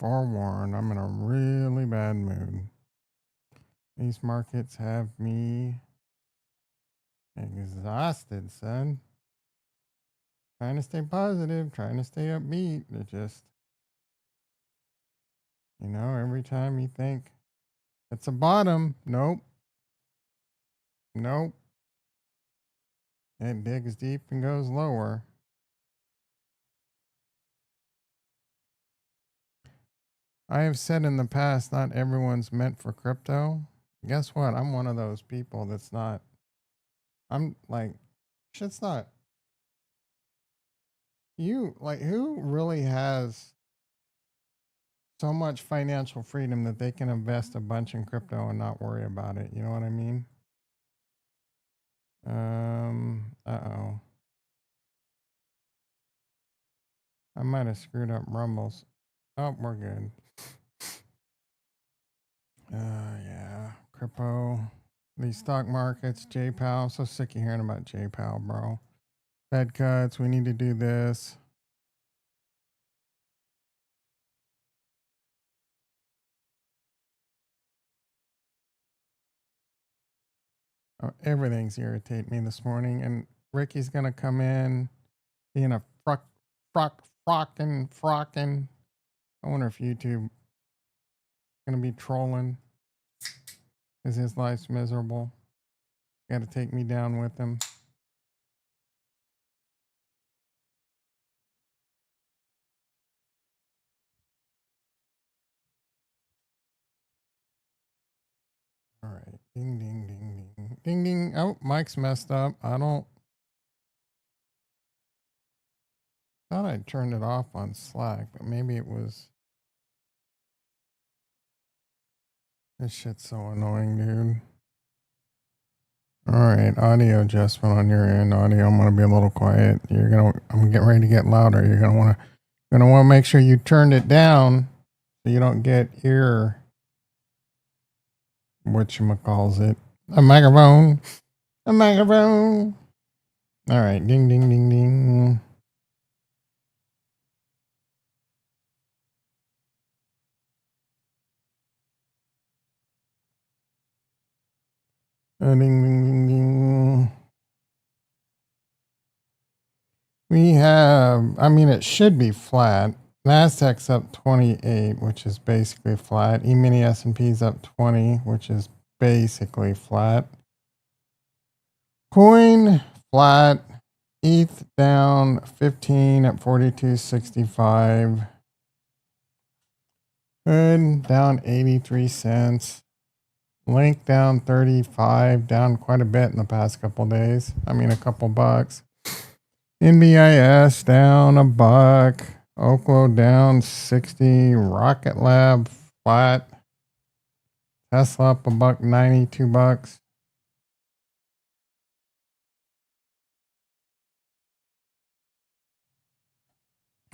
forewarned, I'm in a really bad mood. These markets have me exhausted, son. Trying to stay positive, trying to stay upbeat. It just, every time you think it's a bottom, nope, nope. It digs deep and goes lower. I have said in the past, not everyone's meant for crypto. Guess what? I'm one of those people that's not. I'm like, shit's not. Who really has so much financial freedom that they can invest a bunch in crypto and not worry about it? You know what I mean? Uh-oh. I might have screwed up Rumbles. Oh, we're good. Yeah. Crypto. These stock markets, JPOW. I'm so sick of hearing about JPOW, bro. Fed cuts. We need to do this. Oh, everything's irritating me this morning. And Ricky's going to come in being a frocking. I wonder if YouTube going to be trolling because his life's miserable. Got to take me down with him. All right. Ding, ding, ding, ding. Ding, ding. Oh, mic's messed up. I thought I turned it off on Slack, but maybe it was. This shit's so annoying, dude. All right, audio adjustment on your end. Audio, I'm gonna be a little quiet. I'm getting ready to get louder. You're gonna want to make sure you turned it down so you don't get whatchamacalls it, a microphone. All right, ding, ding, ding, ding. Ding, ding, ding, ding. We have, it should be flat. Nasdaq's up 28, which is basically flat. E-mini S&P's up 20, which is basically flat. Coin flat. ETH down 15 at 42.65. Good down 83 cents. Link down 35, down quite a bit in the past couple days. A couple bucks. NBIS down $1. Oklo down 60. Rocket Lab flat. Tesla up $1.90, $2.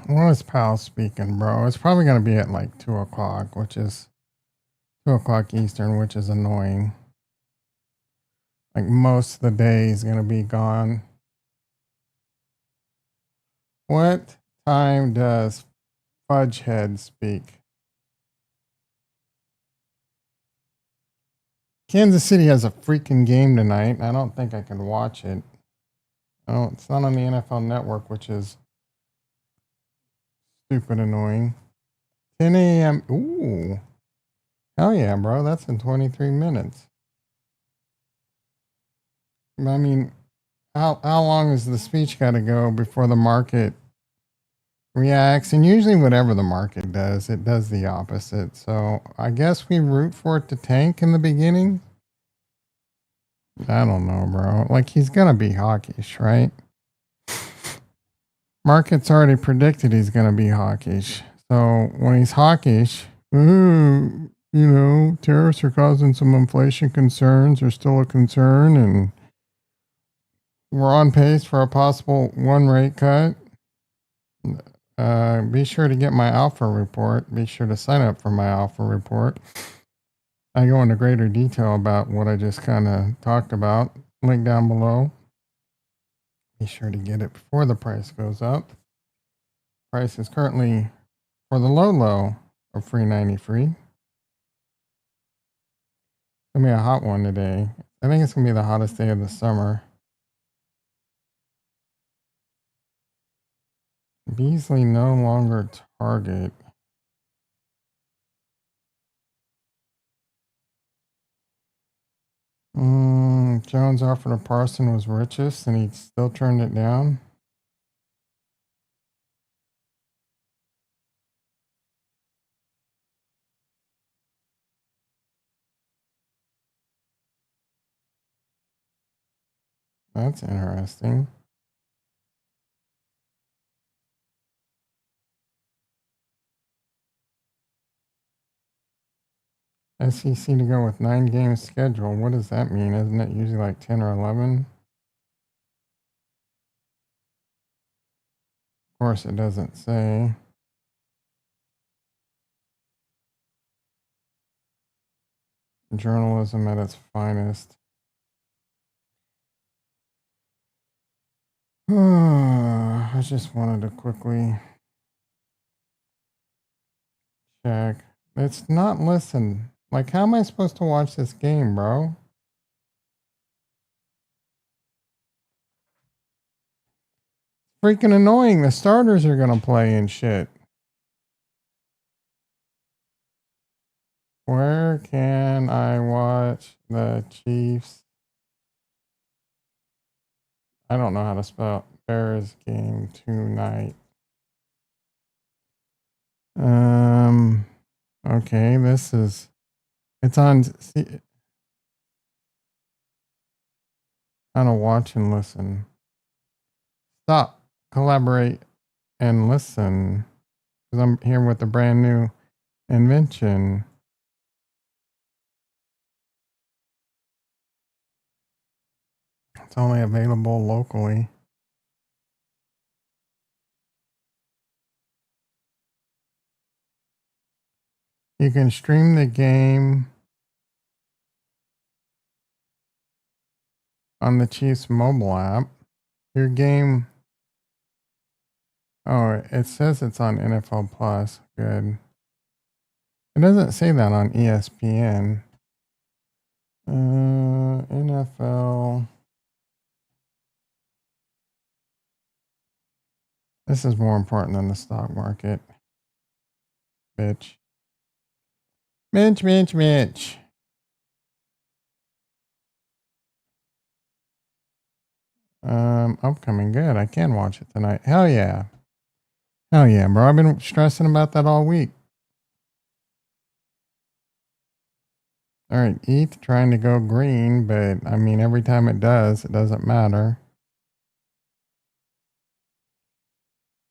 When is Powell speaking, bro? It's probably going to be at like 2 o'clock, which is 2 o'clock Eastern, which is annoying. Like most of the day is going to be gone. What time does Fudge Head speak? Kansas City has a freaking game tonight. I don't think I can watch it. Oh, it's not on the NFL Network, which is stupid annoying. 10 a.m. Ooh. Hell yeah, bro. That's in 23 minutes. How long has the speech got to go before the market reacts? And usually whatever the market does, it does the opposite. So I guess we root for it to tank in the beginning. I don't know, bro. Like, he's going to be hawkish, right? Market's already predicted he's going to be hawkish. So when he's hawkish, tariffs are causing some inflation concerns, are still a concern, and we're on pace for a possible 1 rate cut. Be sure to get my alpha report. Be sure to sign up for my alpha report. I go into greater detail about what I just kind of talked about. Link down below. Be sure to get it before the price goes up. Price is currently, for the low, for free 90 free. It's gonna be a hot one today. I think it's gonna be the hottest day of the summer. Beasley no longer target. Jones offered a Parson was richest and he still turned it down. That's interesting. SEC to go with 9 games schedule. What does that mean? Isn't it usually like 10 or 11? Of course, it doesn't say. Journalism at its finest. I just wanted to quickly check. It's not listen. Like, how am I supposed to watch this game, bro? Freaking annoying. The starters are gonna play and shit. Where can I watch the Chiefs? I don't know how to spell Bears game tonight. Okay, it's on. See, how to watch and listen. Stop, collaborate, and listen. Because I'm here with a brand new invention. It's only available locally. You can stream the game on the Chiefs mobile app. Your game. Oh, it says it's on NFL Plus. Good. It doesn't say that on ESPN. NFL. This is more important than the stock market. Bitch. Mitch. Upcoming. Good. I can watch it tonight. Hell yeah, bro. I've been stressing about that all week. All right, ETH trying to go green, but I mean, every time it doesn't matter.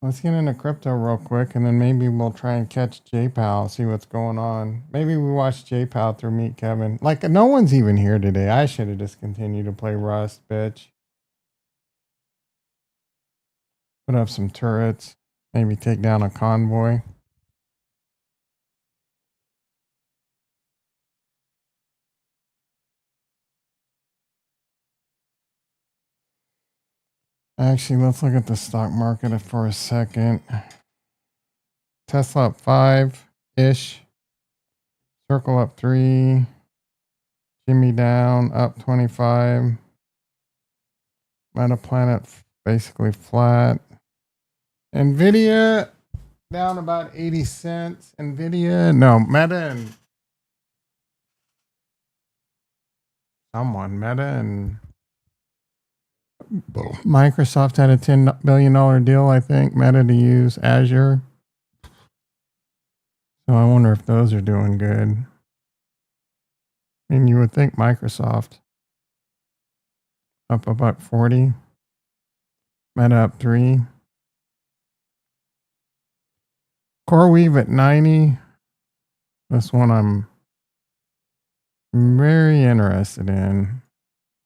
Let's get into crypto real quick, and then maybe we'll try and catch JPal, see what's going on. Maybe we watch JPal through Meet Kevin. Like, no one's even here today. I should have just continued to play Rust, bitch. Put up some turrets. Maybe take down a convoy. Actually, let's look at the stock market for a second. Tesla up 5-ish. Circle up 3. Jimmy down up 25. Metaplanet basically flat. Nvidia down about 80 cents. Meta and Microsoft had a $10 billion deal, I think, Meta to use Azure. So I wonder if those are doing good. I mean, you would think Microsoft up about 40. Meta up 3. CoreWeave at 90. This one I'm very interested in.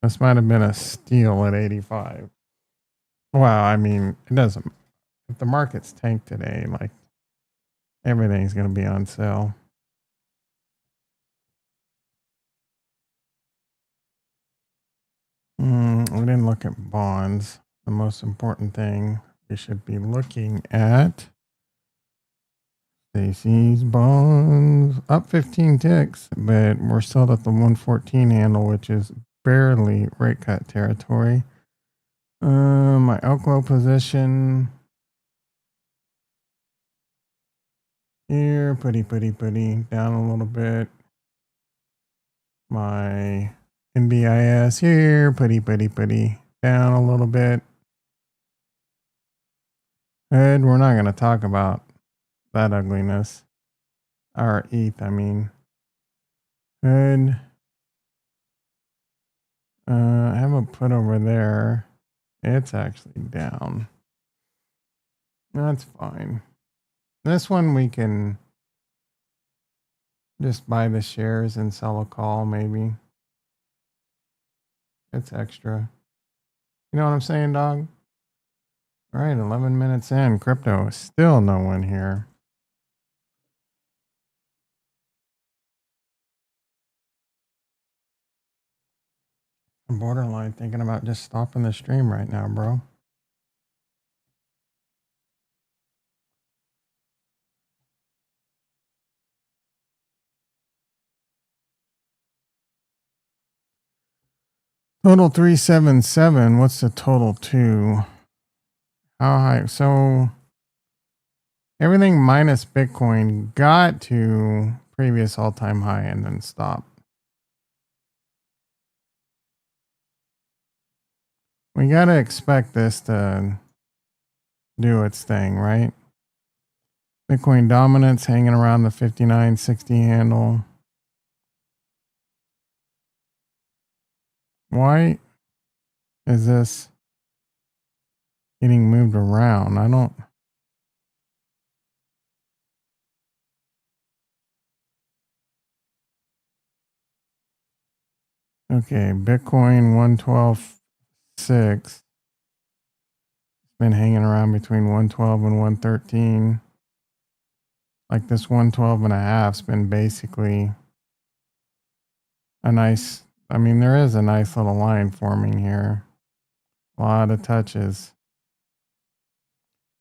This might have been a steal at 85. Well, I mean, it doesn't. If the market's tanked today, like, everything's going to be on sale. We didn't look at bonds. The most important thing we should be looking at Stacy's bonds up 15 ticks, but we're still at the 114 handle, which is barely rate cut territory. My Elko position here, putty down a little bit. My NBIS here, putty down a little bit. And we're not going to talk about that ugliness. Our ETH, I mean. Good. I have a put over there. It's actually down. That's fine. This one we can just buy the shares and sell a call, maybe. It's extra. You know what I'm saying, dog? All right, 11 minutes in. Crypto is still no one here. I'm borderline thinking about just stopping the stream right now, bro. Total 377. What's the total to? How high? So everything minus Bitcoin got to previous all-time high and then stopped. We got to expect this to do its thing, right? Bitcoin dominance hanging around the 59.60 handle. Why is this getting moved around? I don't. Okay, Bitcoin 112.6. Been hanging around between 112 and 113. Like this 112 and a half's been basically a nice, I mean, there is a nice little line forming here. A lot of touches.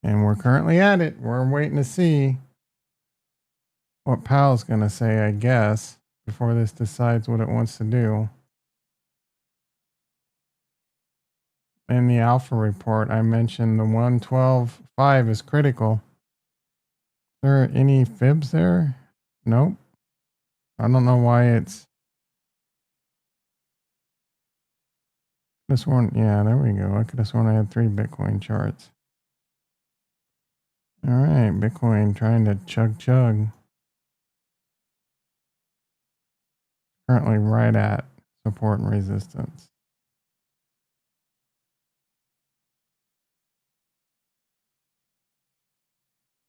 And we're currently at it. We're waiting to see what Powell's going to say, I guess, before this decides what it wants to do. In the alpha report, I mentioned the 112.5 is critical. Is there any fibs there? Nope. I don't know why it's this one. Yeah, there we go. I could have sworn I had 3 Bitcoin charts. All right, Bitcoin trying to chug. Currently right at support and resistance.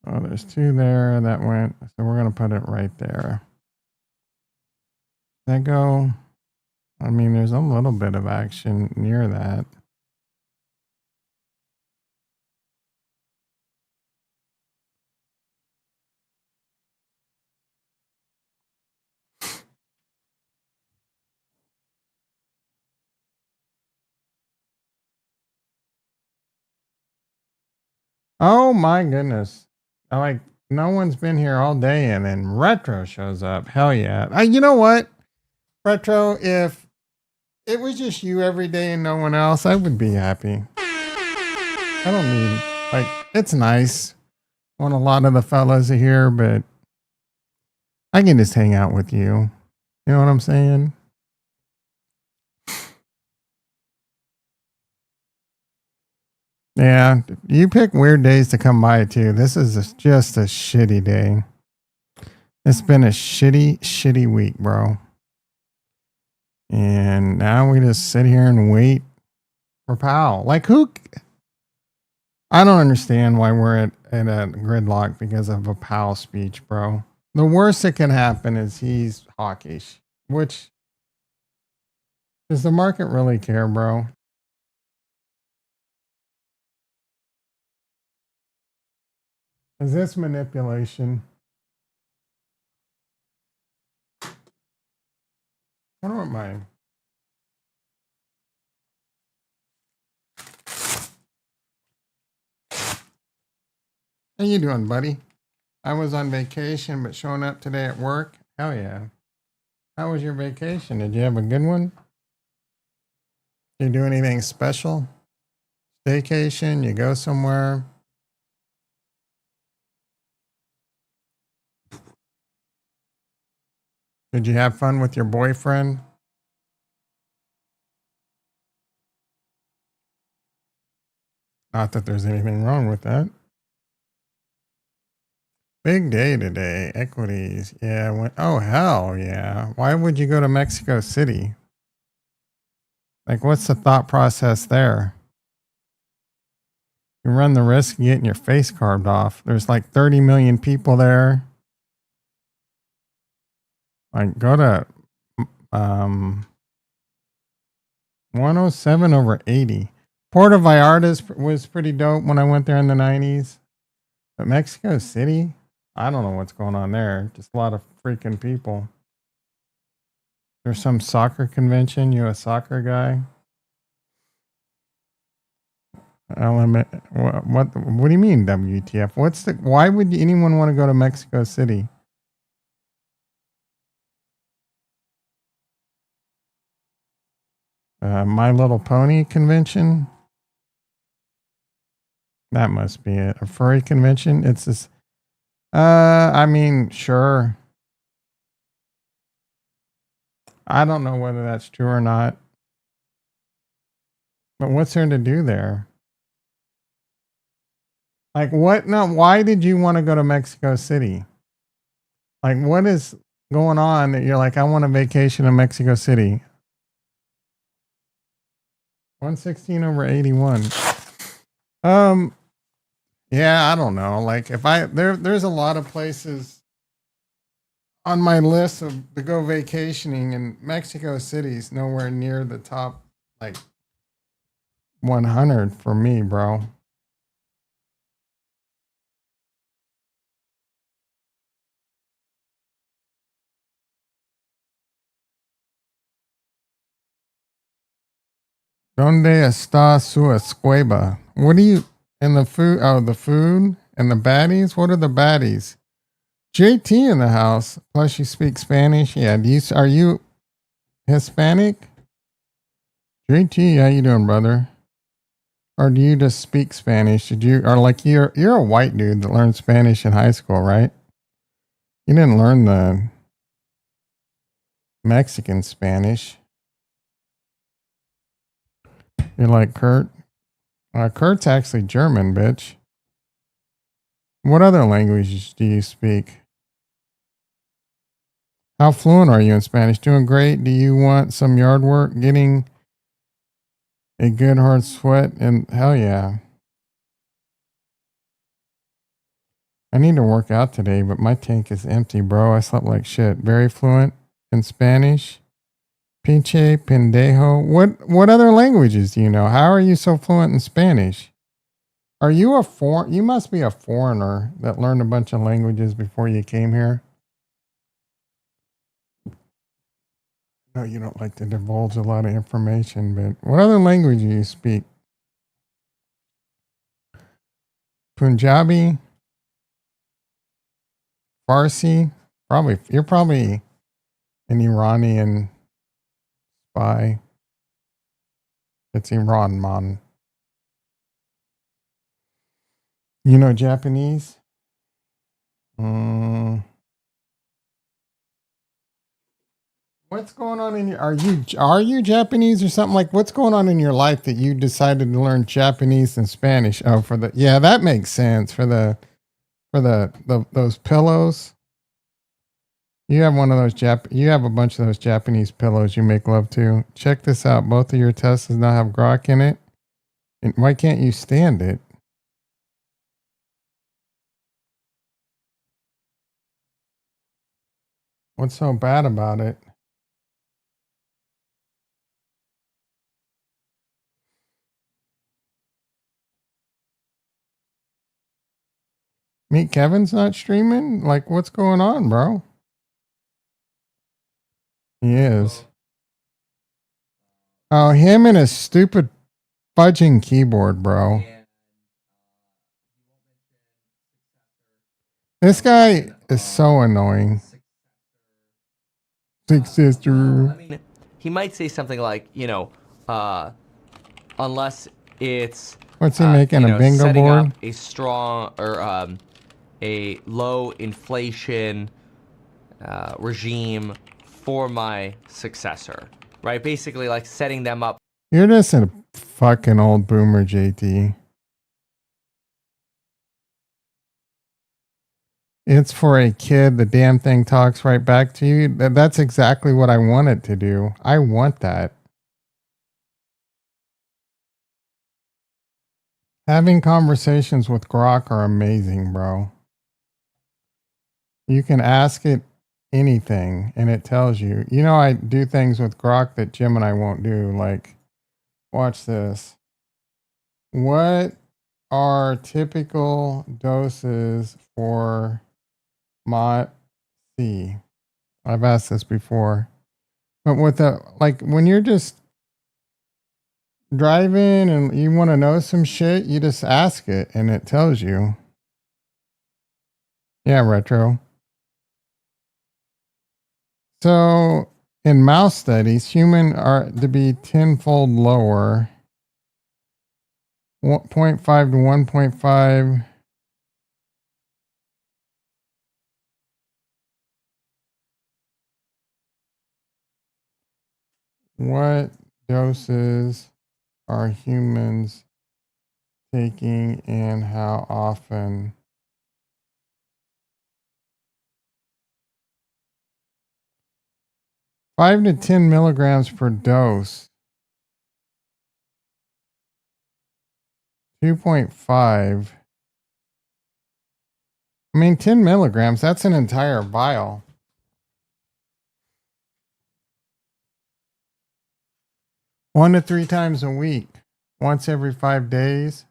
Oh, there's 2 there that went. So we're going to put it right there. That go? I mean, there's a little bit of action near that. Oh my goodness. Like, no one's been here all day and then Retro shows up. Hell yeah. You know what? Retro, if it was just you every day and no one else, I would be happy. I don't need, like, it's nice when a lot of the fellas are here, but I can just hang out with you. You know what I'm saying? Yeah, you pick weird days to come by too. This is just a shitty day. It's been a shitty week, bro. And now we just sit here and wait for Powell. Like, who? I don't understand why we're at a gridlock because of a Powell speech, bro. The worst that can happen is he's hawkish, which does the market really care, bro? Is this manipulation? I wonder what my. How you doing, buddy? I was on vacation, but showing up today at work. Hell yeah. How was your vacation? Did you have a good one? Did you do anything special? Vacation? You go somewhere? Did you have fun with your boyfriend? Not that there's anything wrong with that. Big day today. Equities. Yeah. Oh, hell yeah. Why would you go to Mexico City? Like, what's the thought process there? You run the risk of getting your face carved off. There's like 30 million people there. Like, go to 107 over 80. Puerto Vallarta was pretty dope when I went there in the 90s. But Mexico City, I don't know what's going on there. Just a lot of freaking people. There's some soccer convention. You a soccer guy? What do you mean WTF? Why would anyone want to go to Mexico City? My Little Pony convention. That must be it. A furry convention. It's this. I mean, sure. I don't know whether that's true or not. But what's there to do there? Like what? No, why did you want to go to Mexico City? Like what is going on that you're like, I want a vacation in Mexico City? 116 over 81. Yeah, I don't know. Like if there's a lot of places on my list to go vacationing, and Mexico City's nowhere near the top like 100 for me, bro. ¿Dónde está su escuela? What do you and the food? Oh, the food and the baddies. What are the baddies? JT in the house. Plus, you speak Spanish. Yeah. Are you Hispanic? JT, how you doing, brother? Or do you just speak Spanish? You're a white dude that learned Spanish in high school, right? You didn't learn the Mexican Spanish. You're like Kurt. Kurt's actually German, bitch. What other languages do you speak? How fluent are you in Spanish? Doing great. Do you want some yard work? Getting a good hard sweat? And hell yeah. I need to work out today, but my tank is empty, bro. I slept like shit. Very fluent in Spanish. Pinche pendejo. What other languages do you know? How are you so fluent in Spanish? Are you you must be a foreigner that learned a bunch of languages before you came here. No, you don't like to divulge a lot of information, but what other language do you speak? Punjabi, Farsi. You're probably an Iranian spy. It's Iran, man. You know Japanese? What's going on in your? Are you Japanese or something? Like what's going on in your life that you decided to learn Japanese and Spanish? Oh, that makes sense for the those pillows. You have one of those you have a bunch of those Japanese pillows you make love to. Check this out. Both of your Teslas now have grok in it. And why can't you stand it? What's so bad about it? Meet Kevin's not streaming? Like what's going on, bro? He is. Oh, him and his stupid fudging keyboard, bro. This guy is so annoying. Big sister. I mean, he might say something like, unless it's What's he making? A bingo setting board? up a strong or a low inflation regime for my successor, right? Basically, like setting them up. You're just a fucking old boomer, JT. It's for a kid. The damn thing talks right back to you. That's exactly what I want it to do. I want that. Having conversations with Grok are amazing, bro. You can ask it anything and it tells you. You know, I do things with Grok that Jim and I won't do. Like, watch this. What are typical doses for Mot C? I've asked this before. But with the, like, when you're just driving and you want to know some shit, you just ask it and it tells you. Yeah, retro. So in mouse studies, human are to be tenfold lower, 0.5 to 1.5. What doses are humans taking and how often? Five to 10 milligrams per dose. 2.5. I mean, 10 milligrams, that's an entire vial. 1 to 3 times a week, once every 5 days.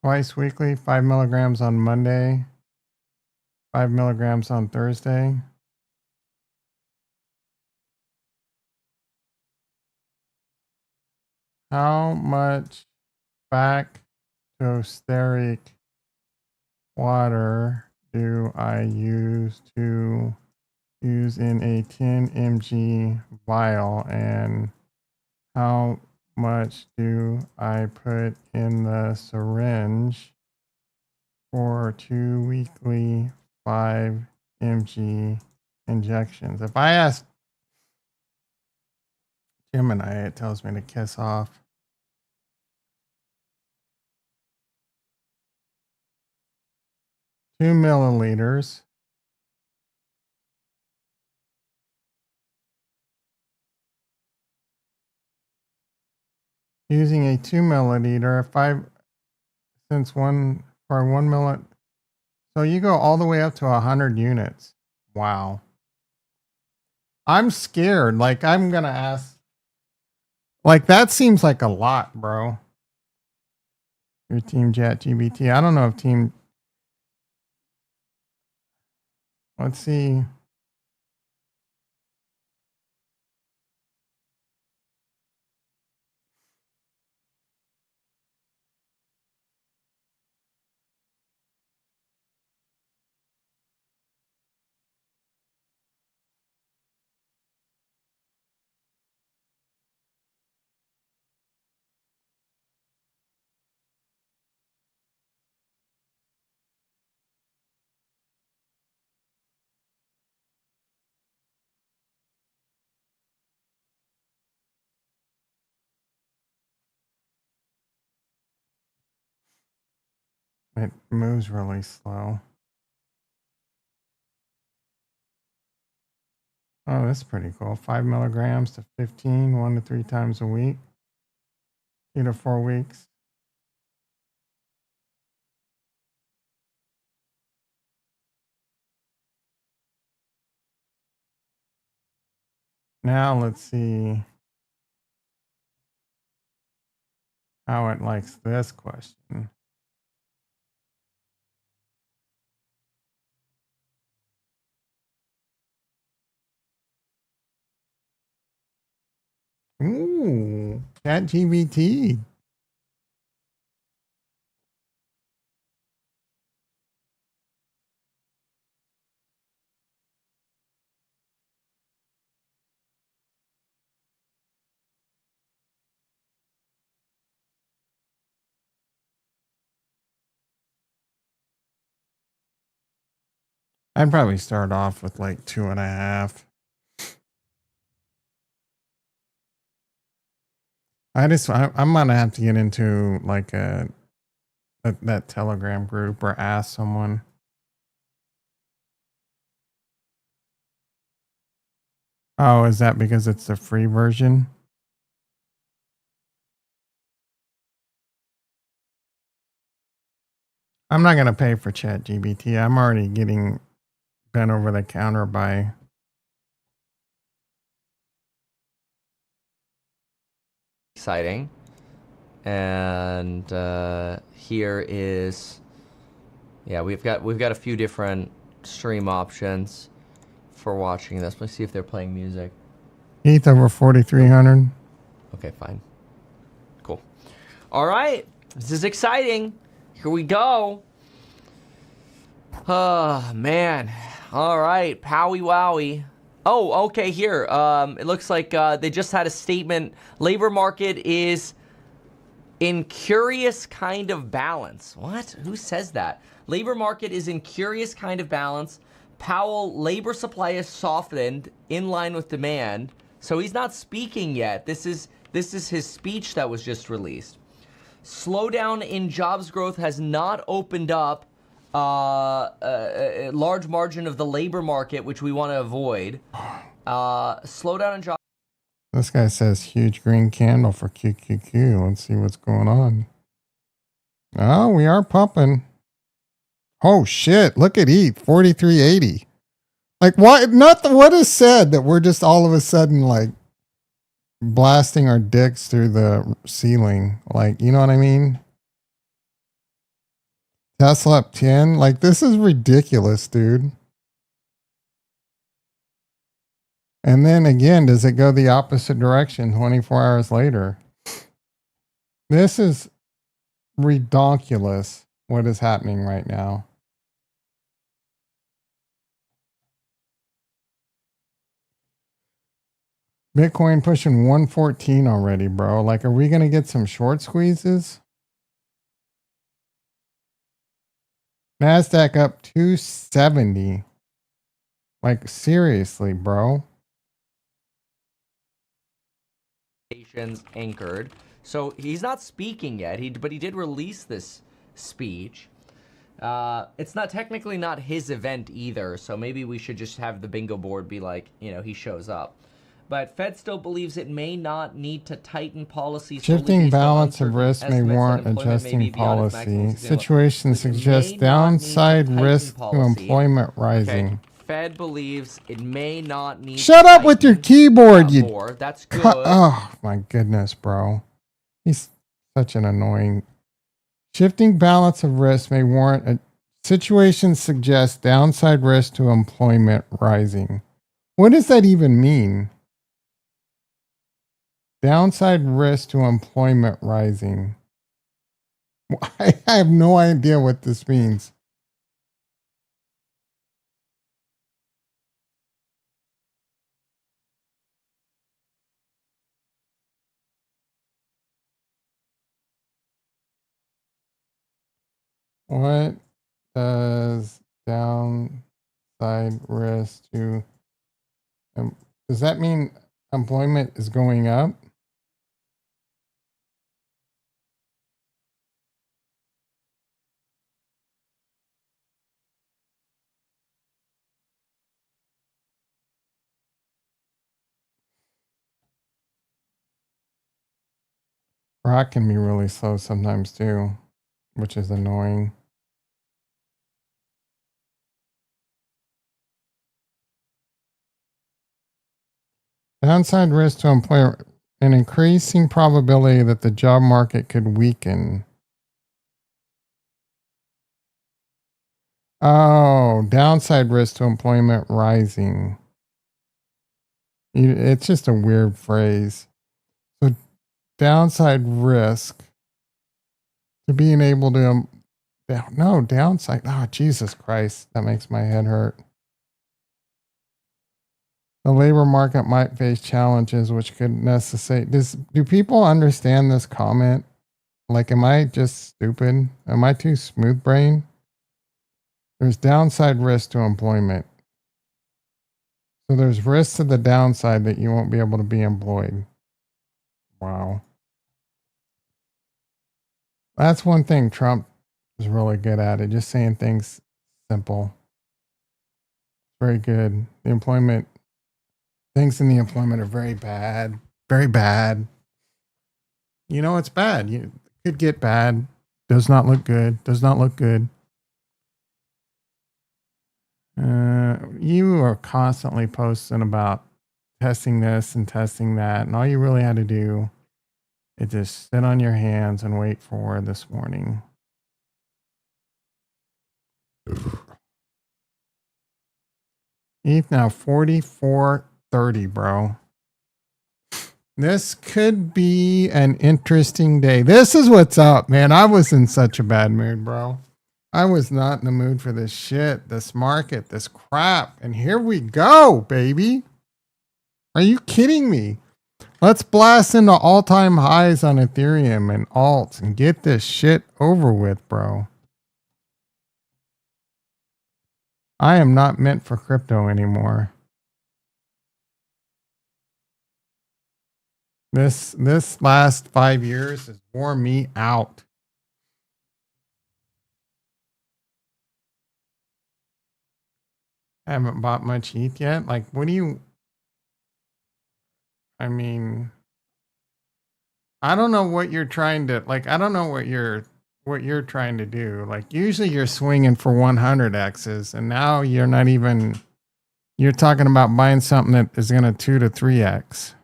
Twice weekly, 5 milligrams on Monday, 5 milligrams on Thursday. How much bactosteric water do I use in a 10 mg vial, and how much do I put in the syringe for 2 weekly 5 mg injections? If I ask Gemini, it tells me to kiss off. 2 milliliters. Using a 2 milliliter, 5 cents one for 1 milli. So you go all the way up to 100 units. Wow. I'm scared. Like, I'm going to ask. Like, that seems like a lot, bro. Your team Chat GBT. I don't know if team. Let's see. It moves really slow. Oh, that's pretty cool. 5 milligrams to 15, 1 to 3 times a week, 2 to 4 weeks. Now let's see how it likes this question. Ooh, ChatGPT. I'd probably start off with like 2.5. I'm gonna have to get into like that Telegram group or ask someone. Oh, is that because it's the free version? I'm not gonna pay for ChatGPT. I'm already getting bent over the counter by exciting. And here is, yeah, we've got a few different stream options for watching this. Let's see if they're playing music. ETH over 4,300. Okay, fine. Cool. All right, this is exciting. Here we go. Oh man. All right, Powie Wowie. Oh, okay, here. It looks like they just had a statement. Labor market is in curious kind of balance. What? Who says that? Labor market is in curious kind of balance. Powell, labor supply is softened in line with demand. So he's not speaking yet. This is his speech that was just released. Slowdown in jobs growth has not opened up a large margin of the labor market, which we want to avoid. Slowdown in jobs. This guy says huge green candle for QQQ. Let's see what's going on. Oh, we are pumping. Oh shit! Look at ETH 4380. Like what? What is said that we're just all of a sudden like blasting our dicks through the ceiling? Like, you know what I mean? Tesla up 10. Like, this is ridiculous, dude. And then again, does it go the opposite direction 24 hours later? This is ridiculous what is happening right now. Bitcoin pushing 114 already, bro. Like, are we going to get some short squeezes? NASDAQ up 270. Like, seriously, bro. Anchored. So he's not speaking yet, but he did release this speech. It's not technically not his event either, so maybe we should just have the bingo board be like, you know, he shows up. But Fed still believes it may not need to tighten policy. Shifting balance of risk may warrant adjusting policy. Situation suggests downside risk to employment rising. Okay. Fed believes it may not need. Shut up with your keyboard, you. More. That's good. Oh my goodness, bro. He's such an annoying. Shifting balance of risk may warrant a situation suggests downside risk to employment rising. What does that even mean? Downside risk to employment rising. I have no idea what this means. What does downside risk to... does that mean employment is going up? Rock can be really slow sometimes too, which is annoying. Downside risk to employer, an increasing probability that the job market could weaken. Oh, downside risk to employment rising. It's just a weird phrase. So downside risk to being able to, no, downside. Oh, Jesus Christ. That makes my head hurt. The labor market might face challenges which could necessitate. Do people understand this comment? Like, am I just stupid? Am I too smooth brain? There's downside risk to employment. So there's risks to the downside that you won't be able to be employed. Wow. That's one thing Trump is really good at it. Just saying things simple. Very good. The employment, things in the employment are very bad. Very bad. You know, it's bad. You could get bad. Does not look good. Does not look good. You are constantly posting about testing this and testing that. And all you really had to do is just sit on your hands and wait for this morning. ETH now 44.30, bro. This could be an interesting day. This is what's up, man. I was in such a bad mood, bro. I was not in the mood for this shit, this market, this crap. And here we go, baby. Are you kidding me? Let's blast into all-time highs on Ethereum and alts and get this shit over with, bro. I am not meant for crypto anymore. This last 5 years has worn me out. I haven't bought much ETH yet. Like, what do you... I mean... I don't know what you're trying to... Like, I don't know what you're trying to do. Like, usually you're swinging for 100x's, and now you're not even... You're talking about buying something that is going to 2 to 3x.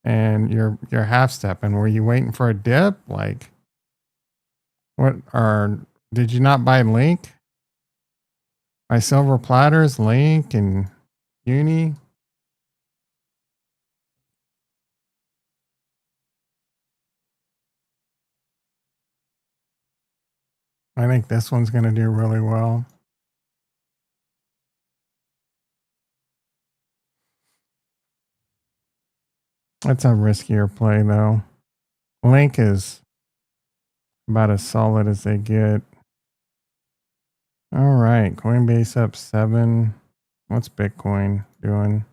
And you're half stepping. Were you waiting for a dip? Like, what are... Did you not buy Link? My Silver Platters, Link, and Uni. I think this one's going to do really well. That's a riskier play, though. Link is about as solid as they get. All right, Coinbase up 7. What's Bitcoin doing?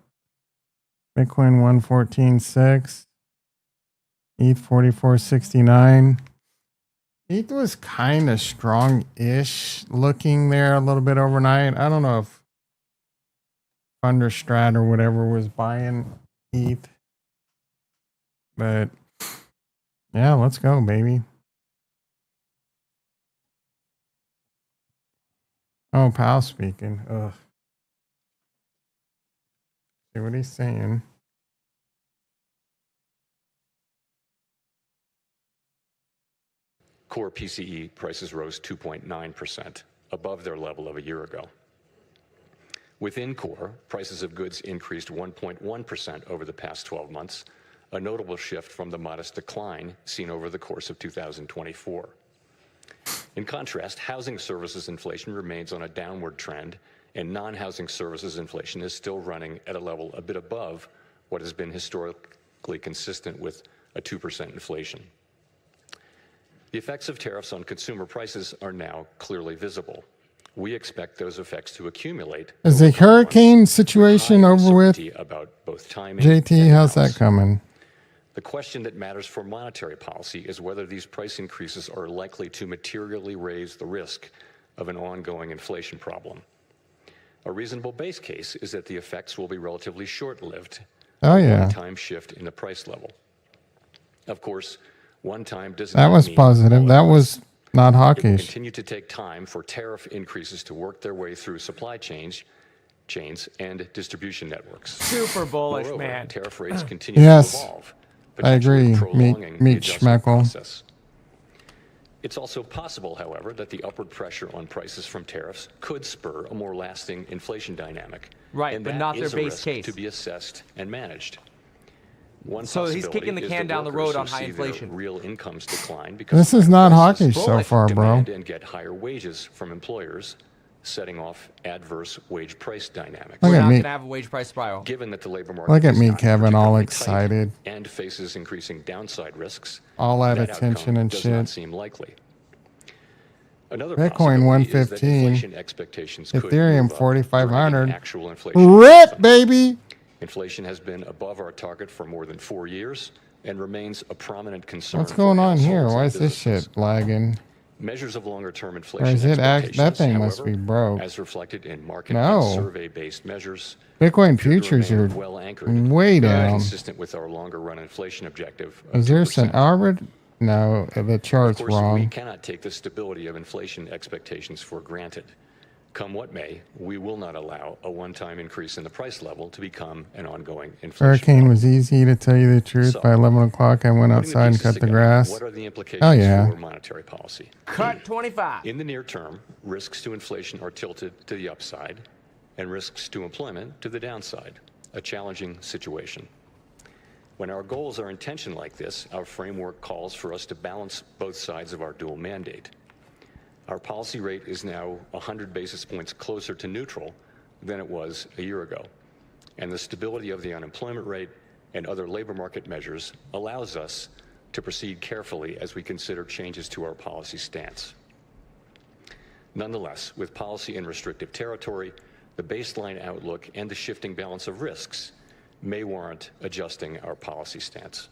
Bitcoin 114.6. ETH 44.69. ETH was kind of strong-ish looking there a little bit overnight. I don't know if Thunderstrat or whatever was buying ETH. But yeah, let's go, baby. Oh, Powell speaking. Ugh. See what he's saying. Core PCE prices rose 2.9%, above their level of a year ago. Within core, prices of goods increased 1.1% over the past 12 months, a notable shift from the modest decline seen over the course of 2024. In contrast, housing services inflation remains on a downward trend, and non-housing services inflation is still running at a level a bit above what has been historically consistent with a 2% inflation. The effects of tariffs on consumer prices are now clearly visible. We expect those effects to accumulate. Is the hurricane situation over with? About both timing JT, how's that coming? The question that matters for monetary policy is whether these price increases are likely to materially raise the risk of an ongoing inflation problem. A reasonable base case is that the effects will be relatively short-lived. Oh, yeah. One-time shift in the price level. Of course, one time does that not was mean positive. That was not it will hawkish. continue to take time for tariff increases to work their way through supply chains and distribution networks. Super bullish, Moreover, man. tariff rates continue Yes, to evolve. I agree. Prolonging Meat the adjustment schmeckle. process. It's also possible, however, that the upward pressure on prices from tariffs could spur a more lasting inflation dynamic. Right, and but that not their is a base risk case. to be assessed and managed. One So he's possibility kicking the is can that down the workers road on who high see their inflation. real incomes decline because This of is higher not prices hawkish so bullish. far, bro. demand and get higher wages from employers, setting off adverse wage price dynamics. Look We're at not me. going to have a wage price spiral. Given that the labor market Look at is me, not Kevin, all particularly excited. tight and faces increasing downside risks, All that that attention outcome and does shit. not seem likely. Another Bitcoin possibility is that 115. inflation expectations could Ethereum move up, 4,500. driving actual inflation. Rip, baby. Inflation has been above our target for more than 4 years and remains a prominent concern. What's going for on here? households Why and is this businesses. shit lagging? Measures of longer-term Or inflation is it expectations, that thing must however, be broke? as reflected in market No. and survey-based measures, Bitcoin appear to futures remain are well anchored, way down. consistent with our longer-run inflation objective of Is there some 2%. Albert? No, the Of chart's course, we wrong. cannot take the stability of inflation expectations for granted. Come what may, we will not allow a one-time increase in the price level to become an ongoing inflation Hurricane problem. was easy, to tell you the truth. So, By 11 o'clock, I went Putting the outside and pieces cut the together, grass. what are the implications Oh, yeah. for monetary policy? Cut 25. In the near term, risks to inflation are tilted to the upside and risks to employment to the downside, a challenging situation. When our goals are in tension like this, our framework calls for us to balance both sides of our dual mandate. Our policy rate is now 100 basis points closer to neutral than it was a year ago, and the stability of the unemployment rate and other labor market measures allows us to proceed carefully as we consider changes to our policy stance. Nonetheless, with policy in restrictive territory, the baseline outlook and the shifting balance of risks may warrant adjusting our policy stance.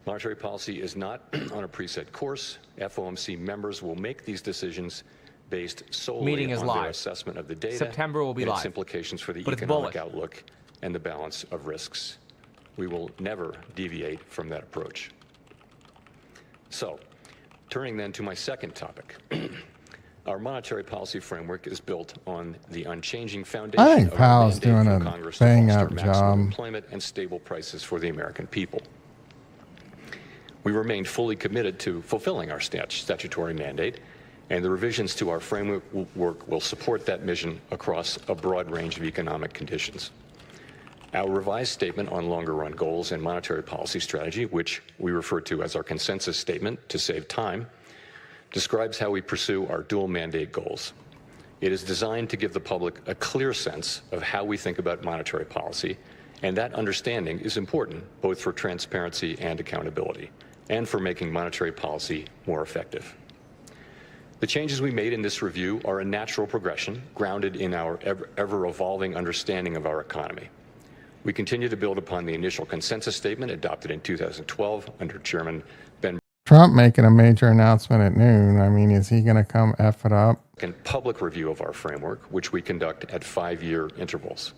Monetary policy is not on a preset course. FOMC members will make these decisions based solely Meeting is on their live. assessment of the data September will be and its live. implications for the But it's economic bullish. outlook and the balance of risks. We will never deviate from that approach. So, turning then to my second topic. Our monetary policy framework is built on the unchanging foundation I think of our Powell's mandate doing from a Congress to bang foster up maximum job. employment and stable prices for the American people. We remain fully committed to fulfilling our statutory mandate, and the revisions to our framework will support that mission across a broad range of economic conditions. Our revised statement on longer-run goals and monetary policy strategy, which we refer to as our consensus statement to save time, describes how we pursue our dual mandate goals. It is designed to give the public a clear sense of how we think about monetary policy, and that understanding is important both for transparency and accountability, and for making monetary policy more effective. The changes we made in this review are a natural progression grounded in our ever-evolving understanding of our economy. We continue to build upon the initial consensus statement adopted in 2012 under Chairman Ben Trump making a major announcement at noon. I mean, is he going to come F it up? and public review of our framework, which we conduct at 5-year intervals.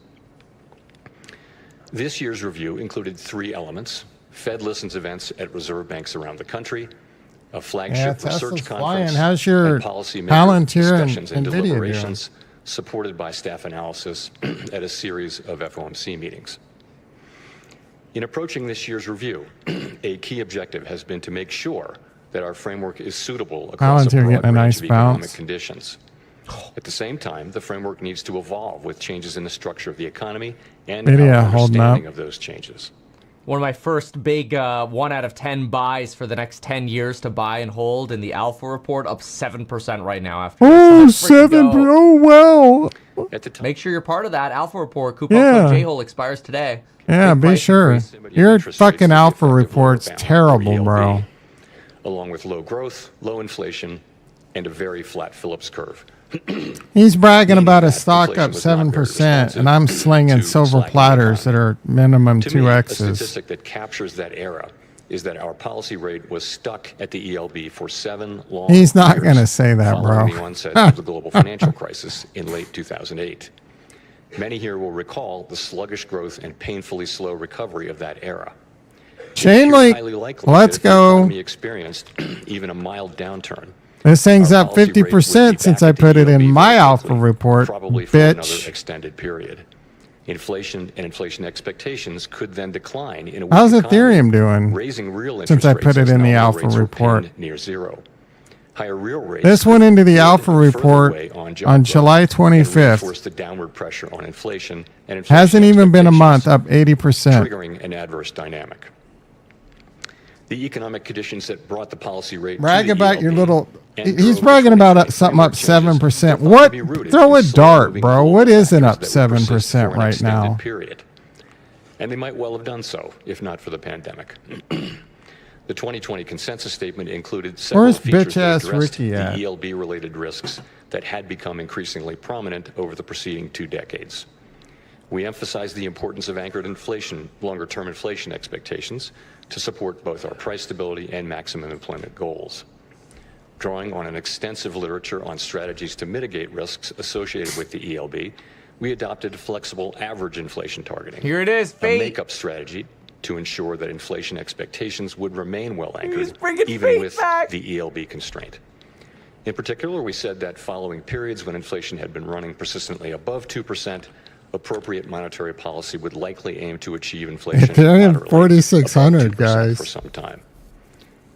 This year's review included 3 elements: Fed listens events at reserve banks around the country, a Yeah, flagship Tesla's research flying. conference, How's your and policymaker Palantir and discussions and NVIDIA doing? deliberations supported by staff analysis at a series of FOMC meetings. In approaching this year's review, a key objective has been to make sure that our framework is suitable across Palantir a broad getting a range nice of economic bounce. conditions. At the same time, the framework needs to evolve with changes in the structure of the economy and NVIDIA our holding understanding up. of those changes. One of my first big 1 out of 10 buys for the next 10 years to buy and hold in the Alpha report, up 7% right now after this. Oh, Let's freaking 7. go. Oh, well. At the time, Make sure you're part of that Alpha report. Coupon Yeah. code J-Hole expires today. Yeah, Big be price sure. increase. Your interest rates fucking is the Alpha effective report's lower bound, or terrible, bro. ELB, along with low growth, low inflation, and a very flat Phillips curve. He's bragging about a that stock inflation up was not very 7%, and responsive I'm slinging to silver slackening platters that economy. are minimum To me, a 2X's. statistic that captures that era is that our policy rate was stuck at the ELB for 7 long He's not years gonna say that, following bro. the onset of the global financial crisis in late 2008. Many here will recall the sluggish growth and painfully slow recovery of that era. Chain It's link. highly likely Let's that if the go. economy experienced even a mild downturn, This thing's our up policy rate would be 50% since back I at the put it in ELB my very Alpha quickly, report, probably for another bitch. extended period. Inflation and inflation expectations could then decline in a weak How's economy, Ethereum doing raising real since interest I put rates it as in the nominal Alpha rates were report? pinned near zero. Higher real rates This could went into the further Alpha report weigh on job on growth July and 25th. reinforce the downward pressure on inflation and inflation Hasn't even been a month, expectations, up 80%. triggering an adverse dynamic. The economic conditions that brought the policy rate Brag to the about your ELB little. and He's drove the bragging about 2020 something up framework changes 7%. were thought to What? be rooted Throw a in dart, slow-moving bro. global What isn't up factors that would persist 7% for an right extended now? period. And they might well have done so, if not for the pandemic. The 2020 consensus statement included several Where's features that bitch-ass addressed Ricky the at? ELB-related risks that had become increasingly prominent over the preceding 2 decades. We emphasized the importance of anchored inflation, longer-term inflation expectations, to support both our price stability and maximum employment goals. Drawing on an extensive literature on strategies to mitigate risks associated with the ELB, we adopted flexible average inflation targeting. Here it is, a fate. make-up strategy to ensure that inflation expectations would remain well He's anchored, bringing even fate with back. the ELB constraint. In particular, we said that following periods when inflation had been running persistently above 2%, appropriate monetary policy would likely aim to achieve inflation They're in moderately 4,600, above 2% guys. for some time.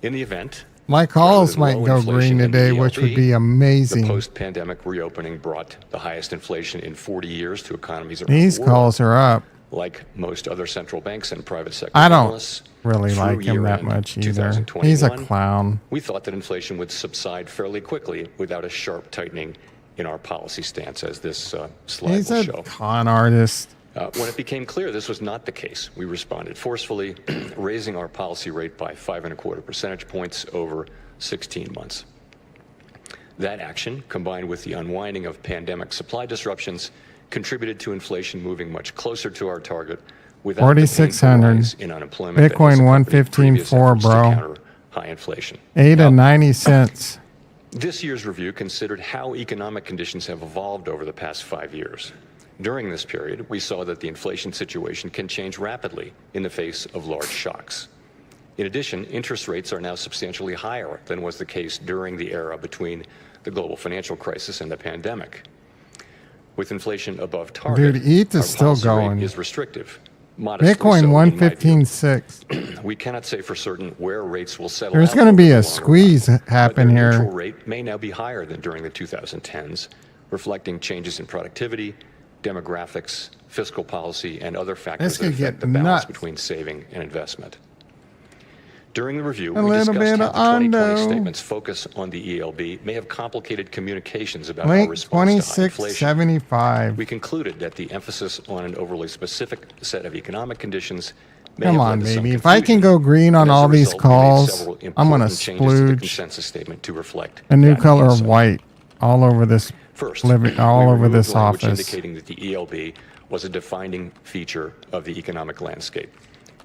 In the event, My calls rather might than go low inflation green and today, which would ELB, be the amazing. post-pandemic reopening brought the highest inflation in 40 years to economies around These the world. calls are up. Like most other central banks and private sector I don't analysts, really through like him that year-end much either. 2021, He's a clown. we thought that inflation would subside fairly quickly without a sharp tightening in our policy stance, as this slide He's will a show. con artist. When it became clear this was not the case, we responded forcefully, raising our policy rate by 5.25 percentage points over 16 months. That action, combined with the unwinding of pandemic supply disruptions, contributed to inflation moving much closer to our target without the painful 4,600. rise in unemployment that has Bitcoin accompanied previous 115.4, efforts to bro. counter high inflation. 8 Now, and 90 cents. this year's review considered how economic conditions have evolved over the past 5 years. During this period, we saw that the inflation situation can change rapidly in the face of large shocks. In addition, interest rates are now substantially higher than was the case during the era between the global financial crisis and the pandemic. With inflation above target, Dude, ETH is our still policy rate going. is restrictive. Modestly Bitcoin so, in my view. 115.6. We cannot say for certain where rates will settle There's out going to over be the a longer squeeze run, happen but their neutral here. rate may now be higher than during the 2010s, reflecting changes in productivity, demographics, fiscal policy, and other factors This that could affect get the balance nuts. between saving and investment. During the review, A we little discussed bit how of the 2020 Ondo. statement's focus on the ELB may have complicated communications about our Link response to high inflation. 2675. We concluded that the emphasis on an overly specific set of economic conditions may Come have on, led to some baby. If I can confusion, go green on and as a all these result, we made calls, several I'm going to important changes to the splooge consensus statement to reflect a new that color of insight. white all over this First, all we over removed this language office. indicating that the ELB was a defining feature of the economic landscape.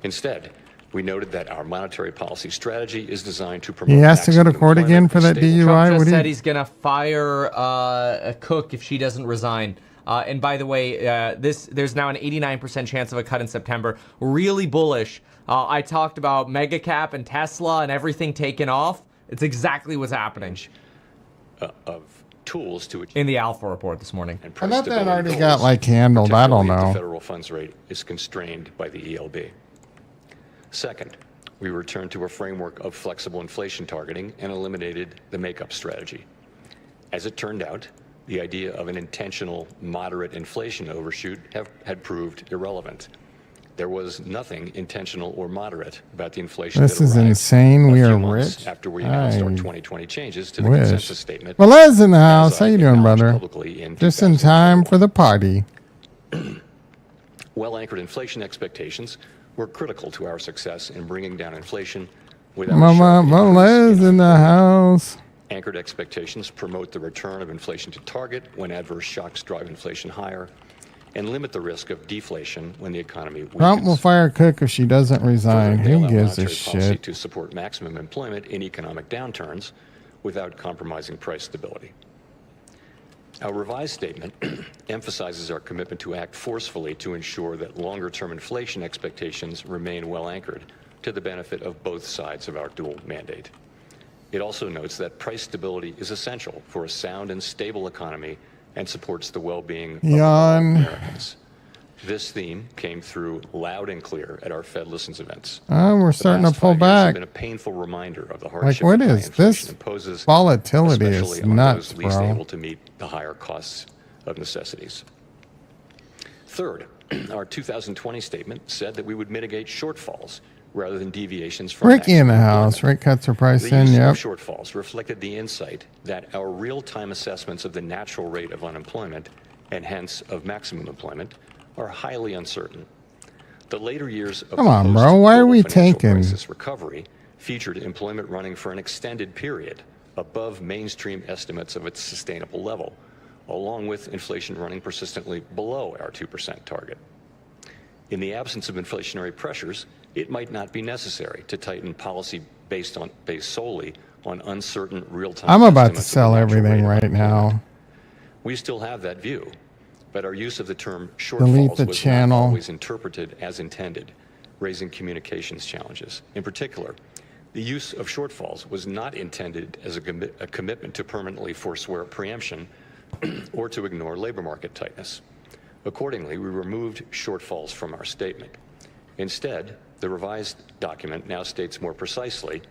Instead, we noted that our monetary policy strategy is designed to promote He has to go to maximum court again employment for and that stable DUI? Trump What just do you- said he's gonna fire a cook if she doesn't resign. And by the way, there's now an 89% chance of a cut in September. Really bullish. I talked about mega cap and Tesla and everything taken off. It's exactly what's happening of tools to achieve in the Alpha report this morning. and I price thought that stability already goals, got like handled. I don't particularly if know. the federal funds rate is constrained by the ELB. Second, we returned to a framework of flexible inflation targeting and eliminated the makeup strategy. As it turned out, the idea of an intentional moderate inflation overshoot had proved irrelevant. There was nothing intentional or moderate about the inflation This that is arrived insane. a We few are months rich. after we announced our I 2020 changes to the wish. consensus statement. Well, Les in the as house. How I you doing, acknowledged brother? publicly in Just in time 2021. for the party. Well-anchored inflation expectations were critical to our success in bringing down inflation without a Mama, sharp increase Les in in the unemployment. house. Anchored expectations promote the return of inflation to target when adverse shocks drive inflation higher and limit the risk of deflation when the economy weakens. Trump will fire Cook if she doesn't resign. Further, they Who allow gives a monetary policy shit? to support maximum employment in economic downturns without compromising price stability. Our revised statement emphasizes our commitment to act forcefully to ensure that longer-term inflation expectations remain well anchored to the benefit of both sides of our dual mandate. It also notes that price stability is essential for a sound and stable economy and supports the well-being of all Yawn. Americans. This theme came through loud and clear at our Fed Listens events. Oh, we're The starting to past pull 5 years have back. been a painful reminder of the Like, hardship what that high is inflation this? imposes, Volatility especially is on nuts, those least bro. able to meet the higher costs of necessities. Third, our 2020 statement said that we would mitigate shortfalls rather than deviations from Ricky in the maximum house. employment. Rick cuts her price The in. use Yep. of shortfalls reflected the insight that our real-time assessments of the natural rate of unemployment and hence of maximum employment are highly uncertain. The later years of Come on, the bro. Why are post-global we financial tanking? crisis recovery featured employment running for an extended period above mainstream estimates of its sustainable level, along with inflation running persistently below our 2% target. In the absence of inflationary pressures, it might not be necessary to tighten policy based solely on uncertain real-time I'm about to estimates of the sell natural rate everything of right unemployment. now. We still have that view, but our use of the term Delete shortfalls the was channel. not always interpreted as intended, raising communications challenges. In particular, the use of shortfalls was not intended as a commitment to permanently forswear preemption or to ignore labor market tightness. Accordingly, we removed shortfalls from our statement. Instead, the revised document now states more precisely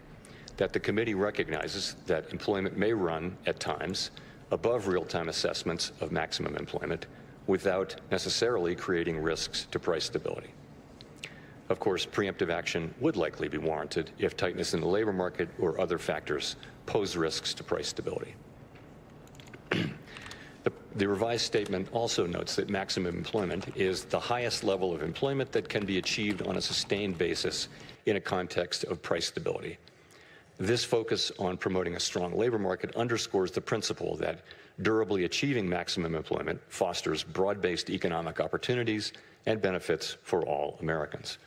that the committee recognizes that employment may run at times above real-time assessments of maximum employment without necessarily creating risks to price stability. Of course, preemptive action would likely be warranted if tightness in the labor market or other factors pose risks to price stability. The revised statement also notes that maximum employment is the highest level of employment that can be achieved on a sustained basis in a context of price stability. This focus on promoting a strong labor market underscores the principle that durably achieving maximum employment fosters broad-based economic opportunities and benefits for all Americans.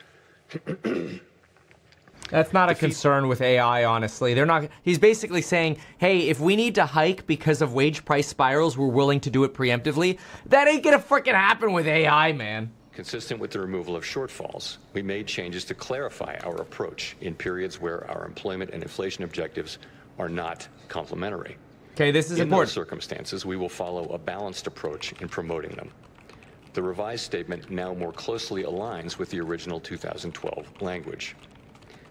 That's not a concern with AI, honestly. They're not. He's basically saying, hey, if we need to hike because of wage price spirals, we're willing to do it preemptively. That ain't gonna freaking happen with AI, man. Consistent with the removal of shortfalls, we made changes to clarify our approach in periods where our employment and inflation objectives are not complementary. Okay, this is In important. those circumstances, we will follow a balanced approach in promoting them. The revised statement now more closely aligns with the original 2012 language.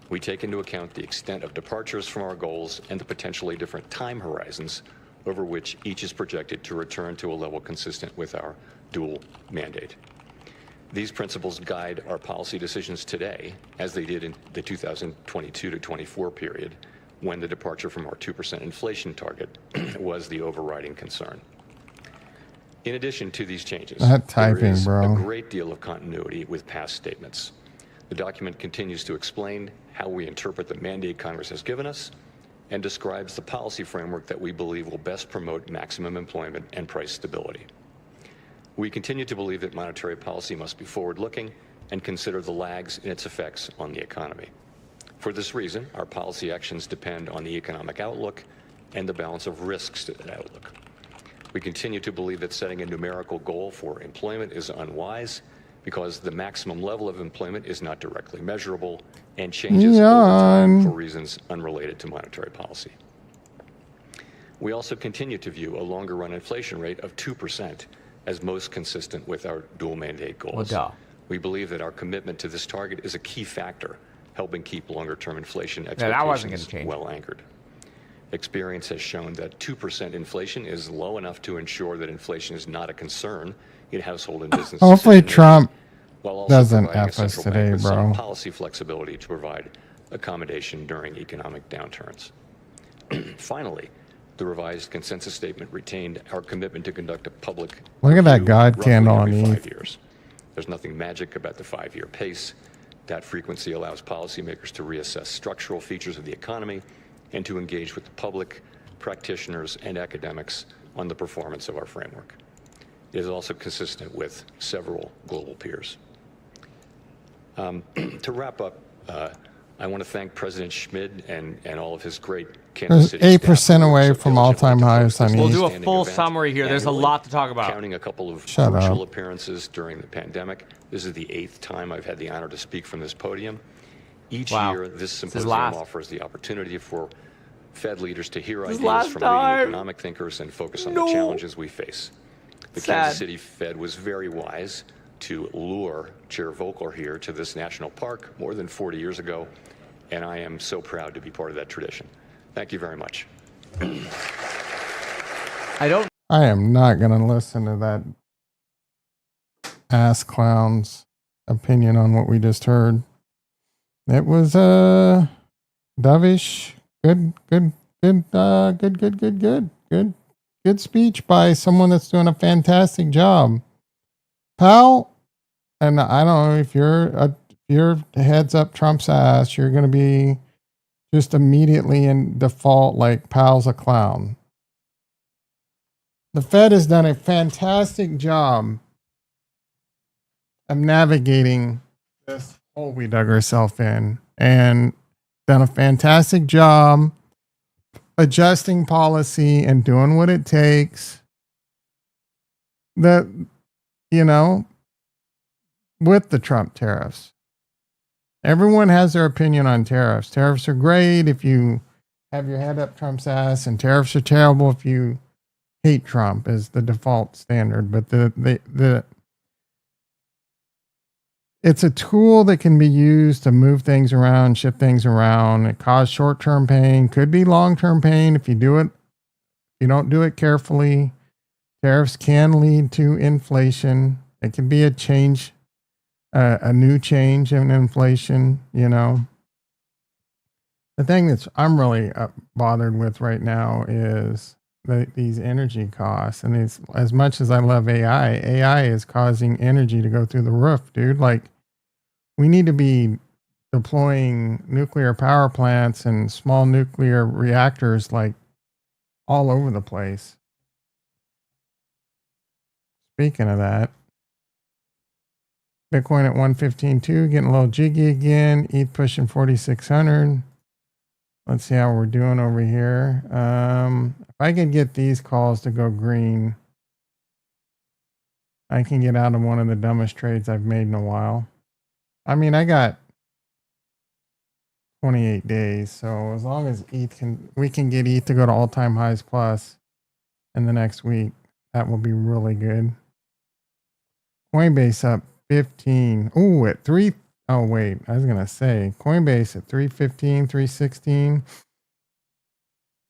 We take into account the extent of departures from our goals and the potentially different time horizons over which each is projected to return to a level consistent with our dual mandate. These principles guide our policy decisions today, as they did in the 2022 to 24 period, when the departure from our 2% inflation target was the overriding concern. In addition to these changes, Not there typing, is bro. a great deal of continuity with past statements. The document continues to explain how we interpret the mandate Congress has given us and describes the policy framework that we believe will best promote maximum employment and price stability. We continue to believe that monetary policy must be forward-looking and consider the lags in its effects on the economy. For this reason, our policy actions depend on the economic outlook and the balance of risks to that outlook. We continue to believe that setting a numerical goal for employment is unwise because the maximum level of employment is not directly measurable and changes over time for reasons unrelated to monetary policy. We also continue to view a longer-run inflation rate of 2% as most consistent with our dual mandate goals. We believe that our commitment to this target is a key factor, helping keep longer-term inflation expectations well anchored. Experience has shown that 2% inflation is low enough to ensure that inflation is not a concern in household and business. Hopefully Trump while also doesn't providing a F us central today, bank with some bro. policy flexibility to provide accommodation during economic downturns. Finally, the revised consensus statement retained our commitment to conduct a public Look at that review God roughly candle every 5 underneath. years. There's nothing magic about the 5-year pace. That frequency allows policymakers to reassess structural features of the economy and to engage with the public, practitioners, and academics on the performance of our framework. It is also consistent with several global peers. To wrap up, I want to thank President Schmid and all of his great Kansas City staff 8% who worked away so from diligently all-time to highs, host this honey. We'll do a outstanding full event summary here. There's a annually, lot to talk about. Counting a couple of Shut virtual up. appearances during the pandemic, this is the 8th time I've had the honor to speak from this podium. Each Wow. year, this This is symposium last. offers the opportunity for Fed leaders to hear This is ideas last from leading time. economic thinkers and focus on No. the challenges we face. The Sad. Kansas City Fed was very wise to lure Chair Volcker here to this national park more than 40 years ago, and I am so proud to be part of that tradition. Thank you very much. I don't. I am not going to listen to that ass clown's opinion on what we just heard. It was dovish. Good speech by someone that's doing a fantastic job. Pal, and I don't know if you're heads up Trump's ass, you're going to be just immediately in default like Powell's a clown. The Fed has done a fantastic job of navigating this hole we dug ourselves in and done a fantastic job adjusting policy and doing what it takes that, you know, with the Trump tariffs. Everyone has their opinion on tariffs. Tariffs are great if you have your head up Trump's ass, and tariffs are terrible if you hate Trump is the default standard. But the it's a tool that can be used to move things around, shift things around. It causes short-term pain, could be long-term pain if you do it. You don't do it carefully. Tariffs can lead to inflation. It can be a change, a new change in inflation. You know, the thing that's I'm really bothered with right now is these energy costs. And these, as much as I love AI is causing energy to go through the roof, dude. Like, we need to be deploying nuclear power plants and small nuclear reactors like all over the place. Speaking of that, Bitcoin at 115.2, getting a little jiggy again. ETH pushing 4,600. Let's see how we're doing over here. If I could get these calls to go green, I can get out of one of the dumbest trades I've made in a while. I mean, I got 28 days, so as long as we can get ETH to go to all-time highs plus in the next week, that will be really good. Coinbase up 15. Oh, at 3. Oh, wait. I was going to say Coinbase at 315, 316.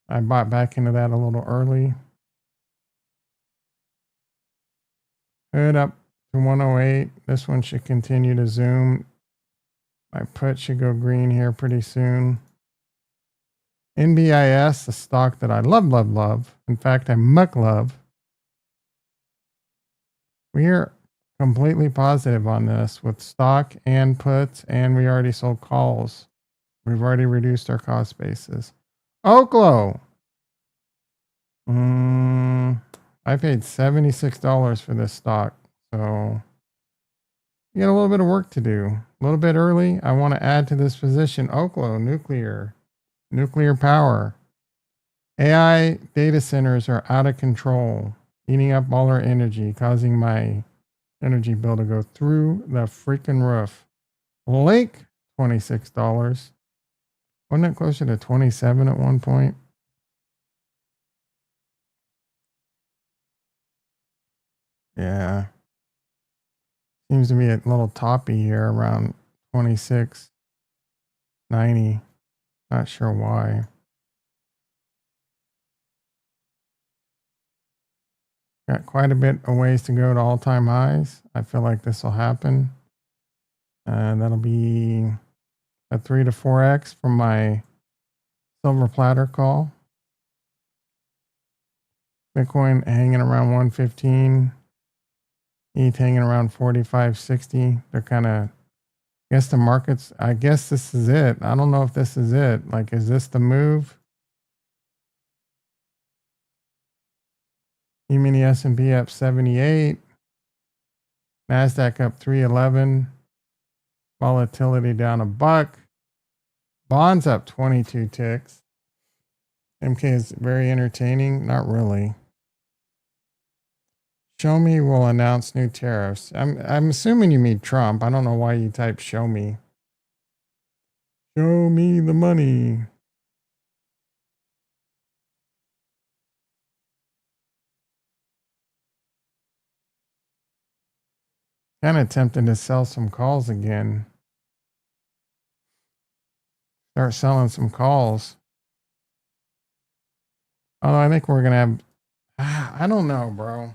I bought back into that a little early. Hood up to 108. This one should continue to zoom. My put should go green here pretty soon. NBIS, a stock that I love. In fact, I muck love. We are completely positive on this with stock and puts, and we already sold calls. We've already reduced our cost basis. Oklo. I paid $76 for this stock. So you got a little bit of work to do. A little bit early. I want to add to this position. Oklo, nuclear power. AI data centers are out of control, eating up all our energy, causing my energy bill to go through the freaking roof. Lake, $26. Wasn't it closer to 27 at one point? Yeah. Seems to be a little toppy here around 26.90. Not sure why. Got quite a bit of ways to go to all-time highs. I feel like this will happen. That'll be a 3 to 4x from my silver platter call. Bitcoin hanging around 115. ETH hanging around 45.60. They're kind of, I guess this is it. I don't know if this is it. Like, is this the move? E-mini S&P up 78. NASDAQ up 311. Volatility down $1. Bonds up 22 ticks. MK is very entertaining. Not really. Show me will announce new tariffs. I'm assuming you mean Trump. I don't know why you type show me. Show me the money. Kind of tempted to sell some calls again. Start selling some calls. Although I think we're going to have, I don't know, bro.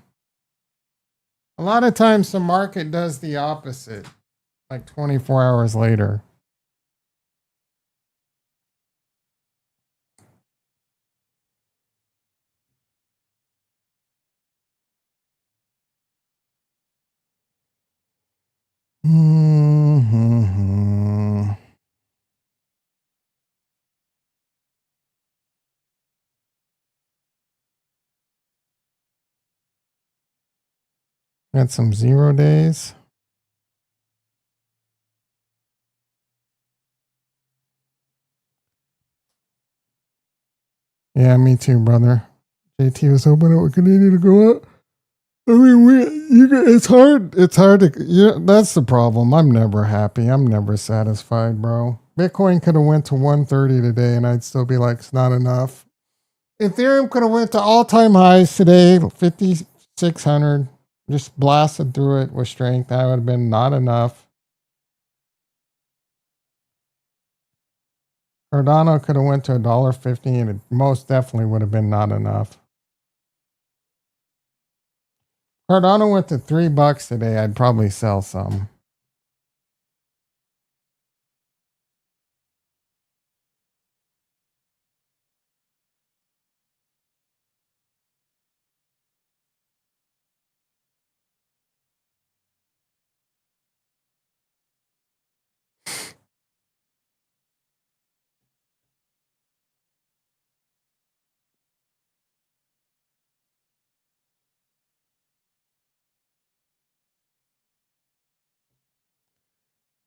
A lot of times the market does the opposite, like 24 hours later. Got some 0 days. Yeah, me too, brother. JT was hoping it would continue to go up. I mean, it's hard. It's hard to, yeah, that's the problem. I'm never happy. I'm never satisfied, bro. Bitcoin could have went to 130 today and I'd still be like, it's not enough. Ethereum could have went to all-time highs today, 5,600. Just blasted through it with strength. That would have been not enough. Cardano could have went to $1.50 and it most definitely would have been not enough. Cardano went to $3 today. I'd probably sell some.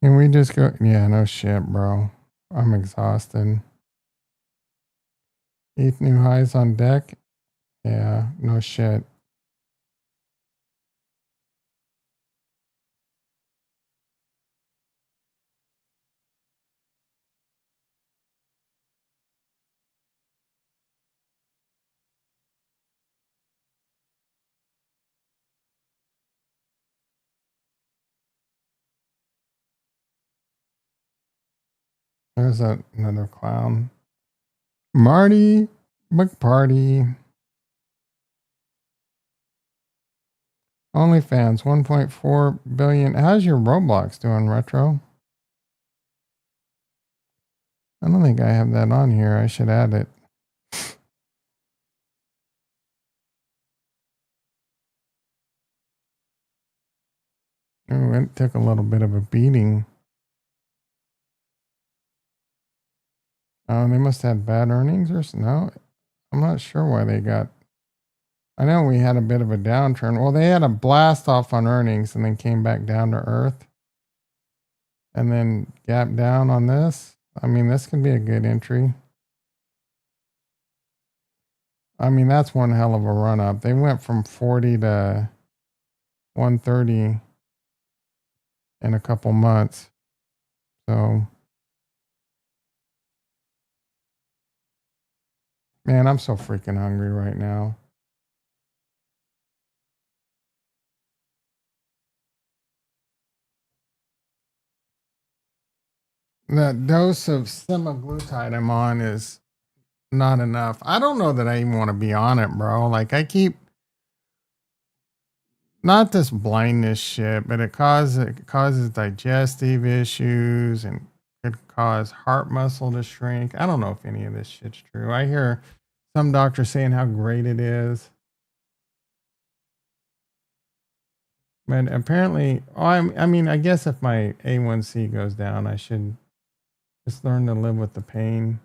Can we just go? Yeah, no shit, bro. I'm exhausted. 8th new highs on deck. Yeah, no shit. There's another clown. Marty McParty. OnlyFans, 1.4 billion. How's your Roblox doing, Retro? I don't think I have that on here. I should add it. Oh, it took a little bit of a beating. Oh, they must have had bad earnings or no. I'm not sure why they got. I know we had a bit of a downturn. Well, they had a blast off on earnings and then came back down to earth. And then gap down on this. I mean, this can be a good entry. I mean, that's one hell of a run up. They went from 40 to 130 in a couple months. So, man, I'm so freaking hungry right now. That dose of semaglutide I'm on is not enough. I don't know that I even want to be on it, bro. Like, I keep not this blindness shit, but it causes digestive issues and could cause heart muscle to shrink. I don't know if any of this shit's true. I hear some doctors saying how great it is. But apparently, I mean, I guess if my A1C goes down, I should just learn to live with the pain,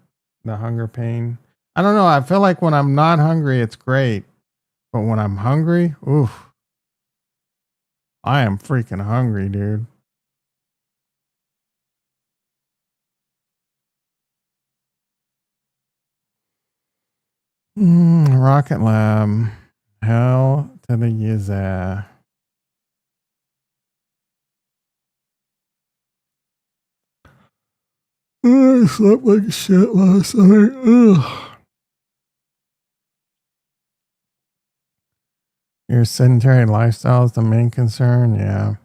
the hunger pain. I don't know. I feel like when I'm not hungry, it's great. But when I'm hungry, oof, I am freaking hungry, dude. Rocket Lab. Hell to the yizza. I slept like shit last night. Ugh. Your sedentary lifestyle is the main concern? Yeah.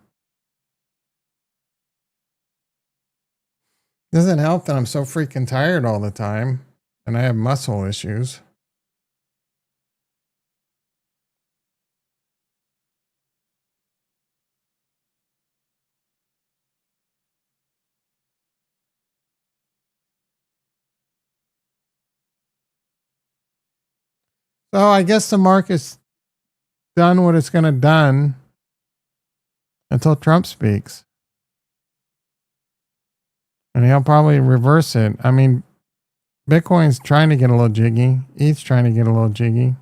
Doesn't help that I'm so freaking tired all the time and I have muscle issues. So I guess the market's done what it's going to done until Trump speaks. And he'll probably reverse it. I mean, Bitcoin's trying to get a little jiggy. ETH's trying to get a little jiggy.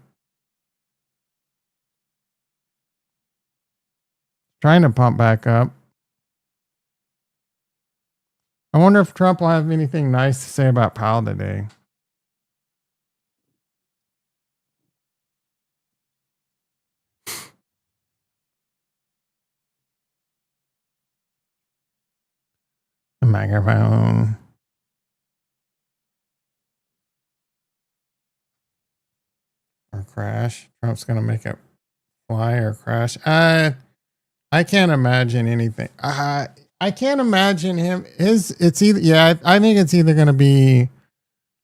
Trying to pump back up. I wonder if Trump will have anything nice to say about Powell today. The microphone. Or crash. Trump's going to make it fly or crash. I can't imagine anything. I can't imagine him. It's either, yeah, I think it's either going to be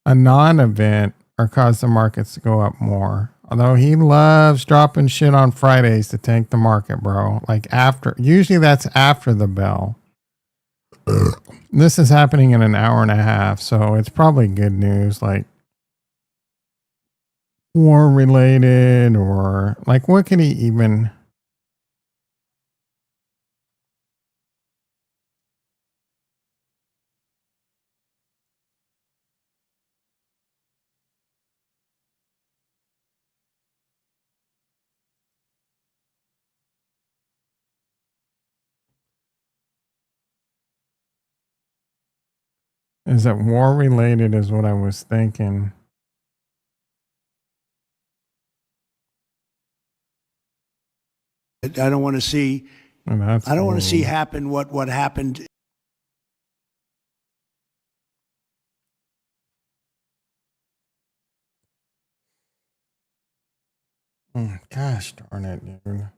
a non-event or cause the markets to go up more. Although he loves dropping shit on Fridays to tank the market, bro. Like usually that's after the bell. This is happening in an hour and a half, so it's probably good news, like war related, or like what could he even? Is it war related? Is what I was thinking. I don't want to see. Oh, I don't want to see happen what happened. Gosh darn it, dude.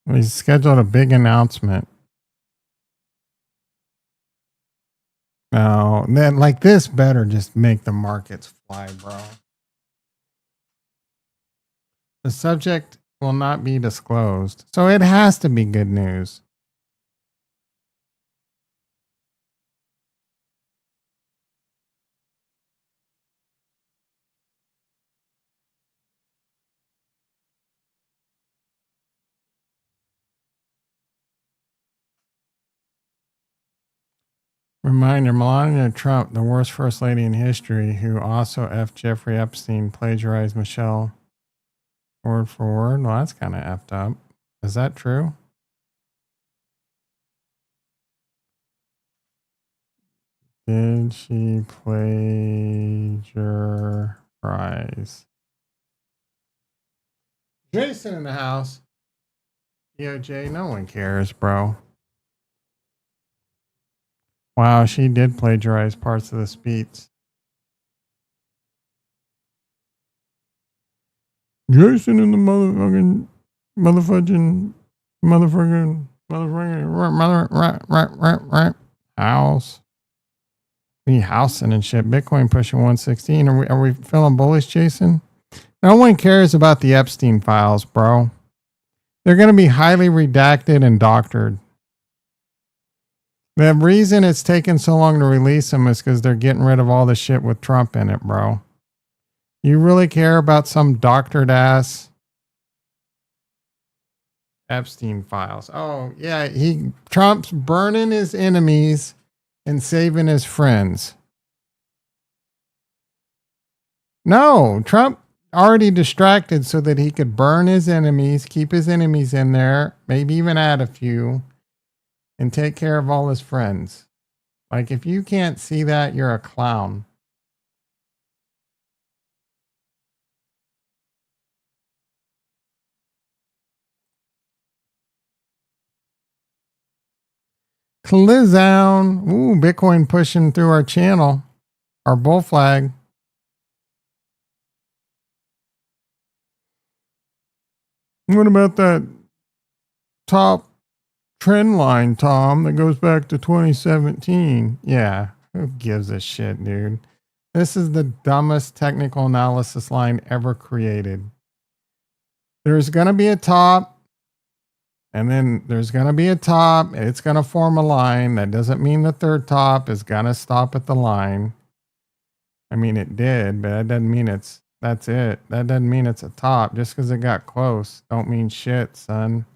We scheduled a big announcement. No, then like this better just make the markets fly, bro. The subject will not be disclosed, so it has to be good news. Reminder, Melania Trump, the worst first lady in history, who also F. Jeffrey Epstein, plagiarized Michelle word for word. Well, that's kind of effed up. Is that true? Did she plagiarize? Jason in the house. DOJ, no one cares, bro. Wow, she did plagiarize parts of the speech. Jason in the motherfucking house. We housing and shit. Bitcoin pushing 116. Are we feeling bullish, Jason? No one cares about the Epstein files, bro. They're going to be highly redacted and doctored. The reason it's taken so long to release them is because they're getting rid of all the shit with Trump in it, bro. You really care about some doctored ass Epstein files? Oh, yeah. Trump's burning his enemies and saving his friends. No, Trump already distracted so that he could burn his enemies, keep his enemies in there, maybe even add a few, and take care of all his friends. Like, if you can't see that, you're a clown. Clizown. Ooh, Bitcoin pushing through our channel, our bull flag. What about that top trend line, Tom, that goes back to 2017? Yeah, who gives a shit, dude? This is the dumbest technical analysis line ever created. There's going to be a top, and then there's going to be a top. It's going to form a line. That doesn't mean the third top is going to stop at the line. I mean, it did, but that doesn't mean it's That's it. That doesn't mean it's a top. Just because it got close, don't mean shit, son.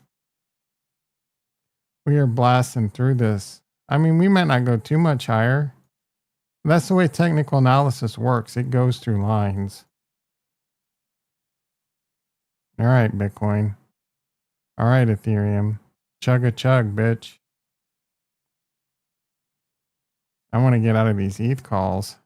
We are blasting through this. I mean, we might not go too much higher. That's the way technical analysis works. It goes through lines. All right, Bitcoin. All right, Ethereum. Chug a chug, bitch. I want to get out of these ETH calls.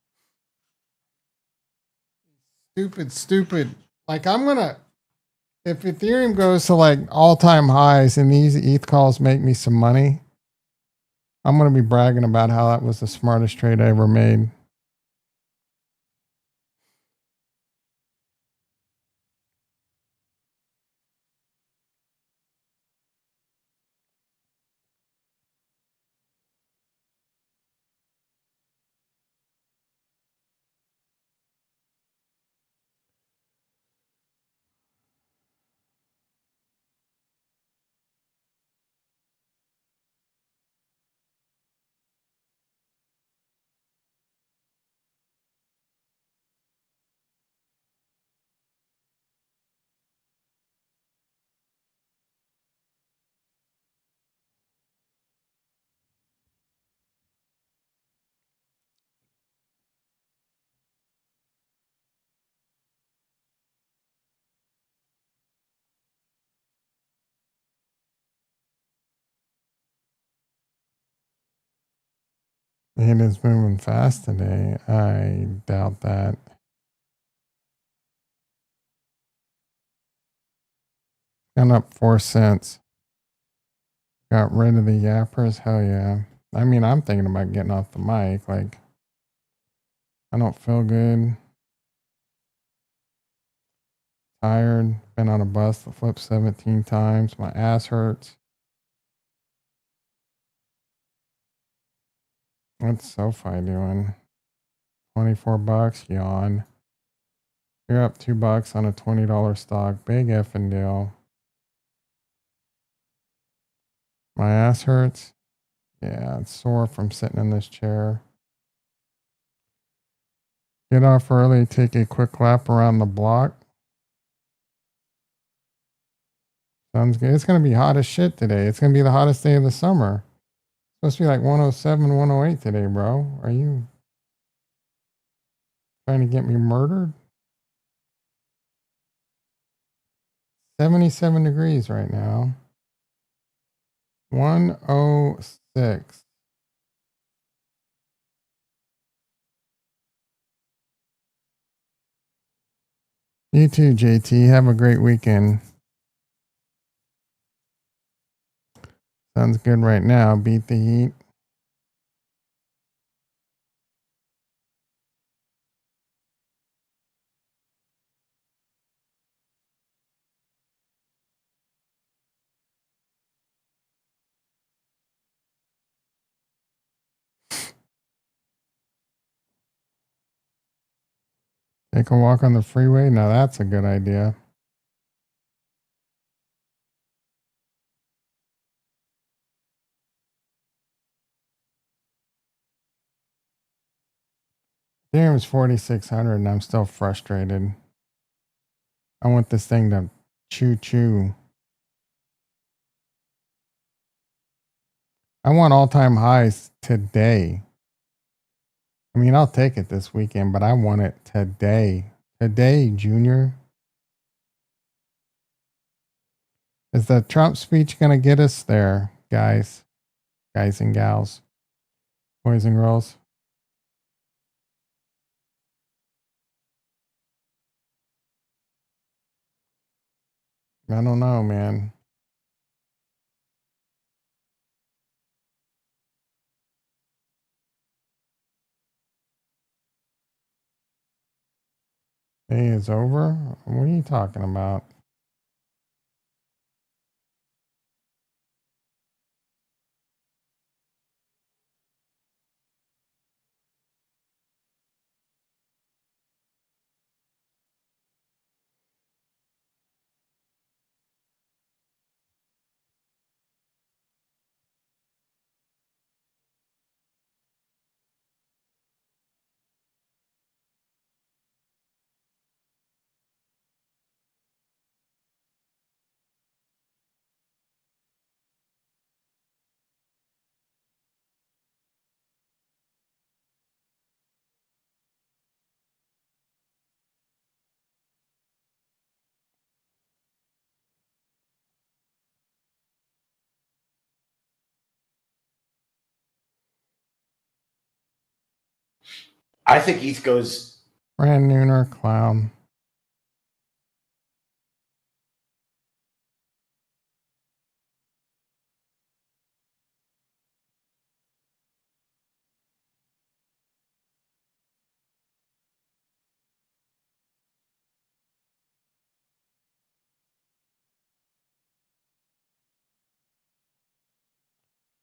Stupid. Like, if Ethereum goes to like all-time highs and these ETH calls make me some money, I'm going to be bragging about how that was the smartest trade I ever made. It is moving fast today. I doubt that. Gone up 4 cents. Got rid of the yappers. Hell yeah. I mean, I'm thinking about getting off the mic. Like, I don't feel good. Tired. Been on a bus that flipped 17 times. My ass hurts. What's SoFi doing? 24 bucks. Yawn. You're up $2 on a $20 stock. Big effing deal. My ass hurts. Yeah, it's sore from sitting in this chair. Get off early, take a quick lap around the block. Sounds good. It's going to be hot as shit today. It's going to be the hottest day of the summer. It's supposed to be like 107, 108 today, bro. Are you trying to get me murdered? 77 degrees right now. 106. You too, JT. Have a great weekend. Sounds good right now. Beat the heat. Take a walk on the freeway. Now that's a good idea. Ethereum is 4,600 and I'm still frustrated. I want this thing to choo. I want all-time highs today. I mean, I'll take it this weekend, but I want it today. Today, Junior. Is the Trump speech going to get us there, guys? Guys and gals. Boys and girls. I don't know, man. Day is over? What are you talking about? I think ETH goes. Brand Nooner Cloud.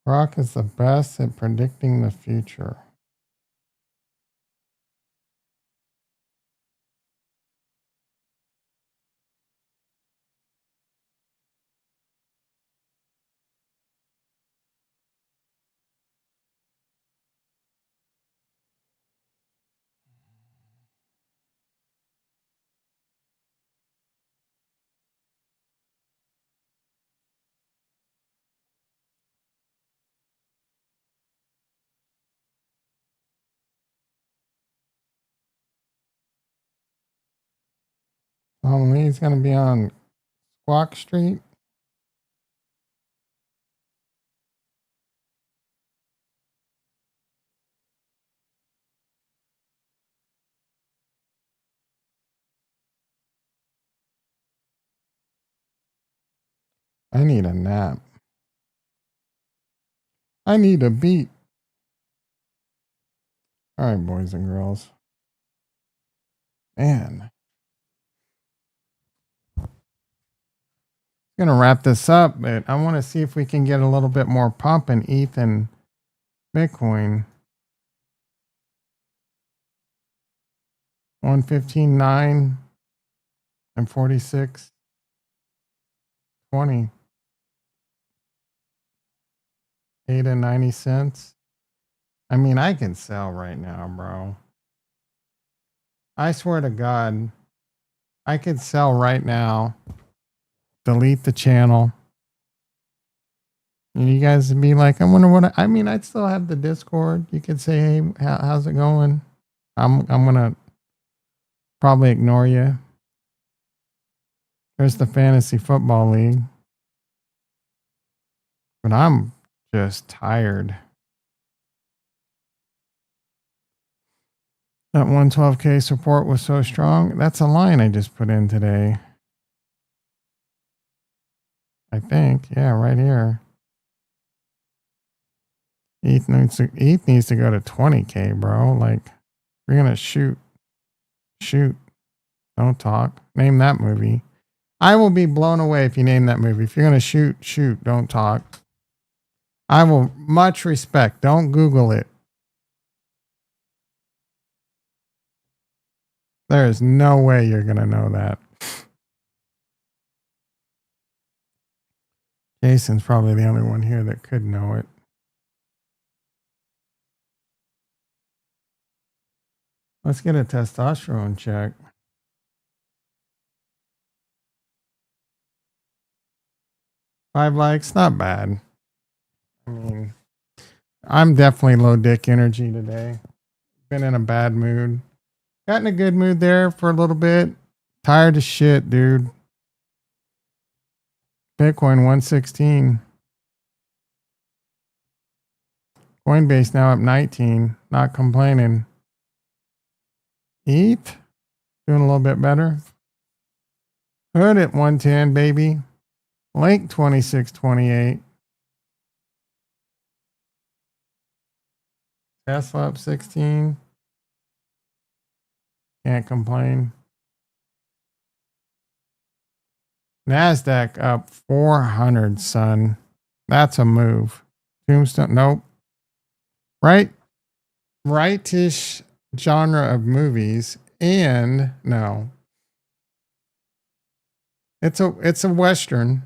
Rock is the best at predicting the future. Lee's going to be on Squawk Street. I need a nap. I need a beat. All right, boys and girls. Man. Going to wrap this up, but I want to see if we can get a little bit more pump in ETH and Bitcoin. 115.9 and 46.20. 8 and 90 cents. I mean, I can sell right now, bro. I swear to God, I could sell right now. Delete the channel. And you guys would be like, I wonder what I mean, I'd still have the Discord. You could say, hey, how's it going? I'm gonna probably ignore you. There's the fantasy football league. But I'm just tired. That 112K support was so strong. That's a line I just put in today. I think. Yeah, right here. ETH needs to go to 20K, bro. Like, we're going to shoot. Don't talk. Name that movie. I will be blown away if you name that movie. If you're going to shoot. Don't talk. I will much respect. Don't Google it. There is no way you're going to know that. Jason's probably the only one here that could know it. Let's get a testosterone check. Five likes, not bad. I mean, I'm definitely low dick energy today. Been in a bad mood. Got in a good mood there for a little bit. Tired of shit, dude. Bitcoin 116. Coinbase now up 19. Not complaining. ETH doing a little bit better. Hood at 110, baby. Link 2628. Tesla up 16. Can't complain. NASDAQ up 400, son. That's a move. Tombstone, nope. Rightish genre of movies, and no. It's a Western.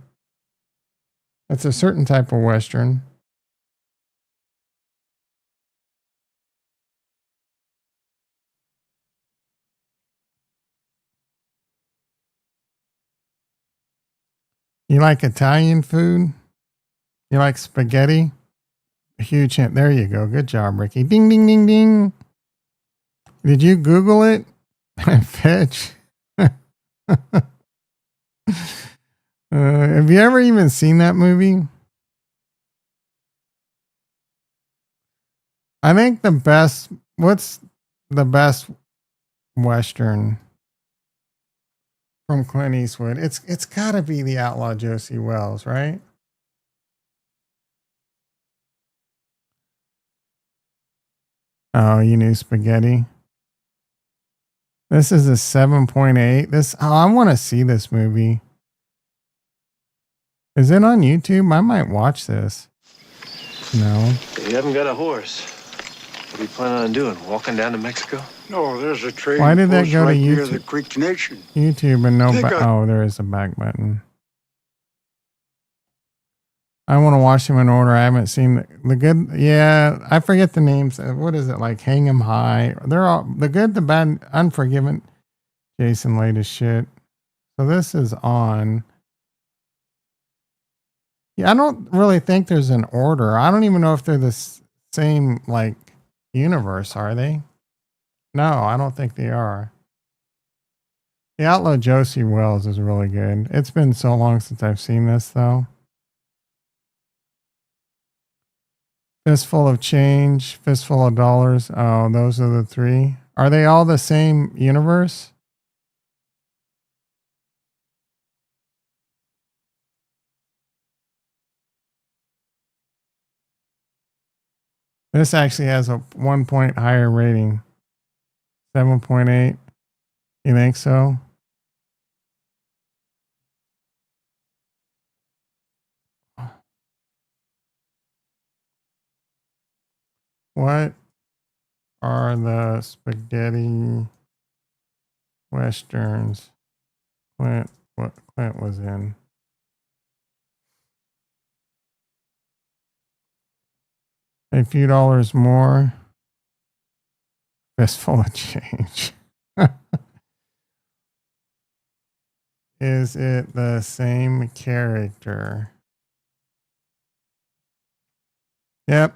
It's a certain type of Western. You like Italian food? You like spaghetti? A huge hint. There you go. Good job, Ricky. Ding, ding, ding, ding. Did you Google it? Fetch. Have you ever even seen that movie? I think the best, what's the best Western from Clint Eastwood. It's got to be The Outlaw Josie Wells, right? Oh, you knew spaghetti. This is a 7.8. I want to see this movie. Is it on YouTube? I might watch this. No. You haven't got a horse. What are you planning on doing? Walking down to Mexico? No, there's a trading Why did that post go to right near YouTube? the Creek Nation. YouTube and no They back. got- Oh, there is a back button. I want to watch them in order. I haven't seen the good. Yeah, I forget the names. What is it like? Hang 'em High. They're all the good, the bad, Unforgiven. Jason latest shit. So this is on. Yeah, I don't really think there's an order. I don't even know if they're the same like universe. Are they? No, I don't think they are. The Outlaw Josie Wells is really good. It's been so long since I've seen this though. Fistful of Change, Fistful of Dollars. Oh, those are the three. Are they all the same universe? This actually has a 1 point higher rating. 7.8. You think so? What are the spaghetti westerns Clint was in? A few dollars more. Fistful of Change. Is it the same character? Yep.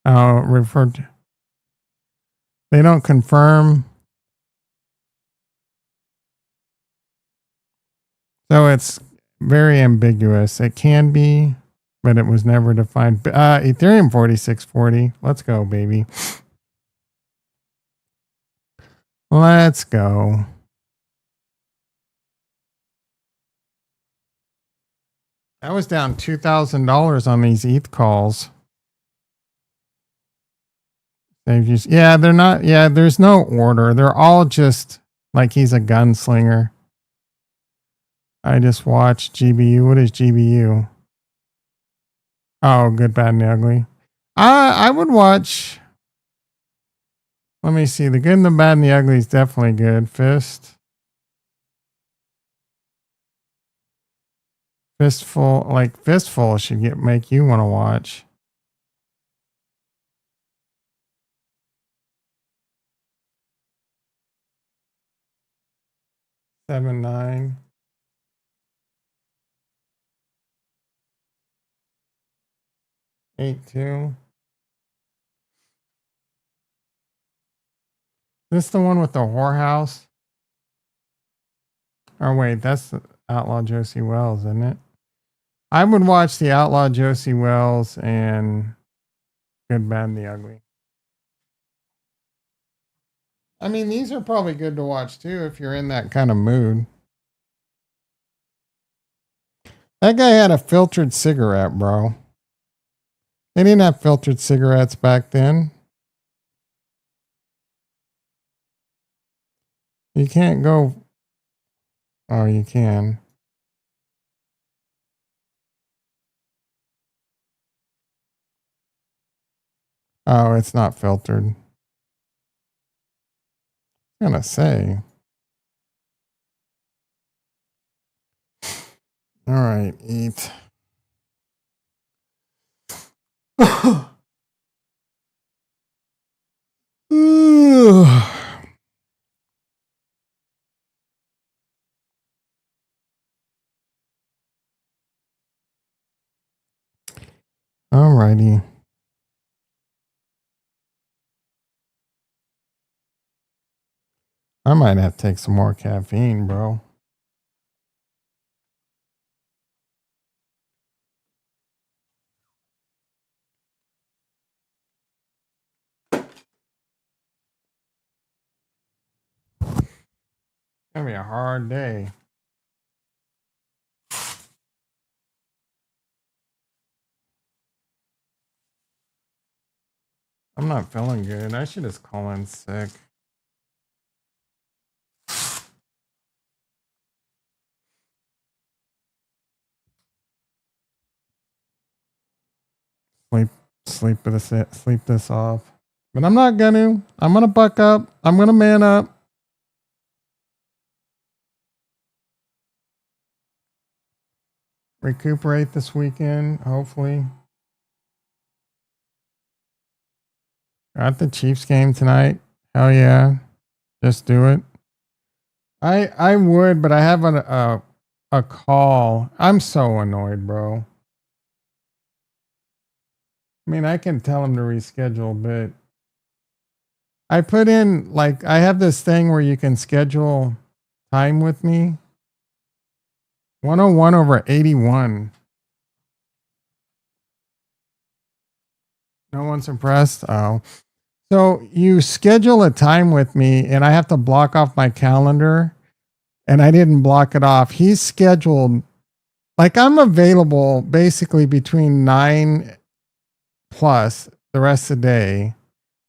Referred to. They don't confirm. So it's very ambiguous. It can be, but it was never defined. Ethereum 4640. Let's go, baby. Let's go. I was down $2,000 on these ETH calls. Yeah, they're not. Yeah, there's no order. They're all just like he's a gunslinger. I just watched GBU. What is GBU? Oh, Good, Bad, and the Ugly. I would watch. Let me see. The Good and the Bad and the Ugly is definitely good. Fistful should make you want to watch. Seven, 9. 8-2. This the one with the whorehouse? Oh wait, that's the Outlaw Josie Wells, isn't it? I would watch the Outlaw Josie Wells and Good, Bad, and the Ugly. I mean, these are probably good to watch too if you're in that kind of mood. That guy had a filtered cigarette, bro. They didn't have filtered cigarettes back then. You can't go. Oh, you can. Oh, it's not filtered. I'm gonna say. All right, eat. All righty. I might have to take some more caffeine, bro. Gonna be a hard day. I'm not feeling good. I should just call in sick. Sleep this off. But I'm not gonna. I'm gonna buck up. I'm gonna man up. Recuperate this weekend, hopefully. Got the Chiefs game tonight. Hell yeah. Just do it. I would, but I have a call. I'm so annoyed, bro. I mean, I can tell him to reschedule, but I put in, like, I have this thing where you can schedule time with me. 101 over 81. No one's impressed? Oh. So you schedule a time with me, and I have to block off my calendar, and I didn't block it off. He's scheduled, like, I'm available basically between 9 plus the rest of the day,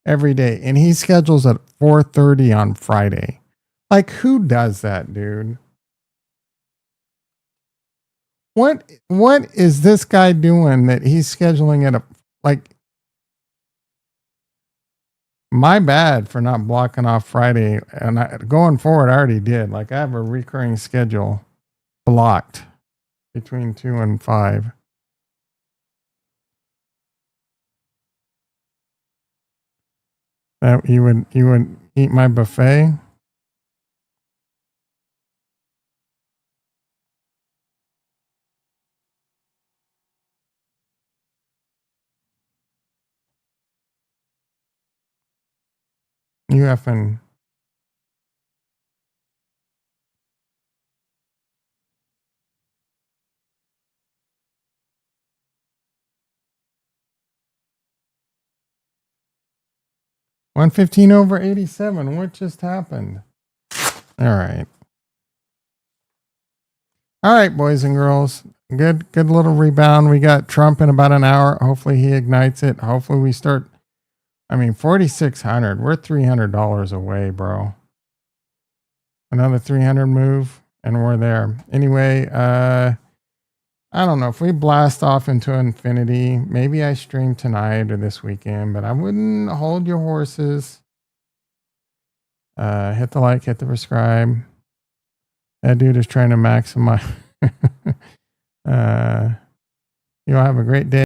every day, and he schedules at 4:30 on Friday. Like, who does that, dude? What is this guy doing that he's scheduling at a, like, my bad for not blocking off Friday, and going forward I already did. Like, I have a recurring schedule blocked between 2 and 5. That you would eat my buffet? You effing. $115 over 87. What just happened? All right. All right, boys and girls. Good little rebound. We got Trump in about an hour. Hopefully he ignites it. Hopefully we start. I mean, 4,600. We're $300 away, bro. Another 300 move, and we're there. Anyway, I don't know if we blast off into infinity. Maybe I stream tonight or this weekend, but I wouldn't hold your horses. Hit the like, hit the subscribe. That dude is trying to maximize. You all have a great day.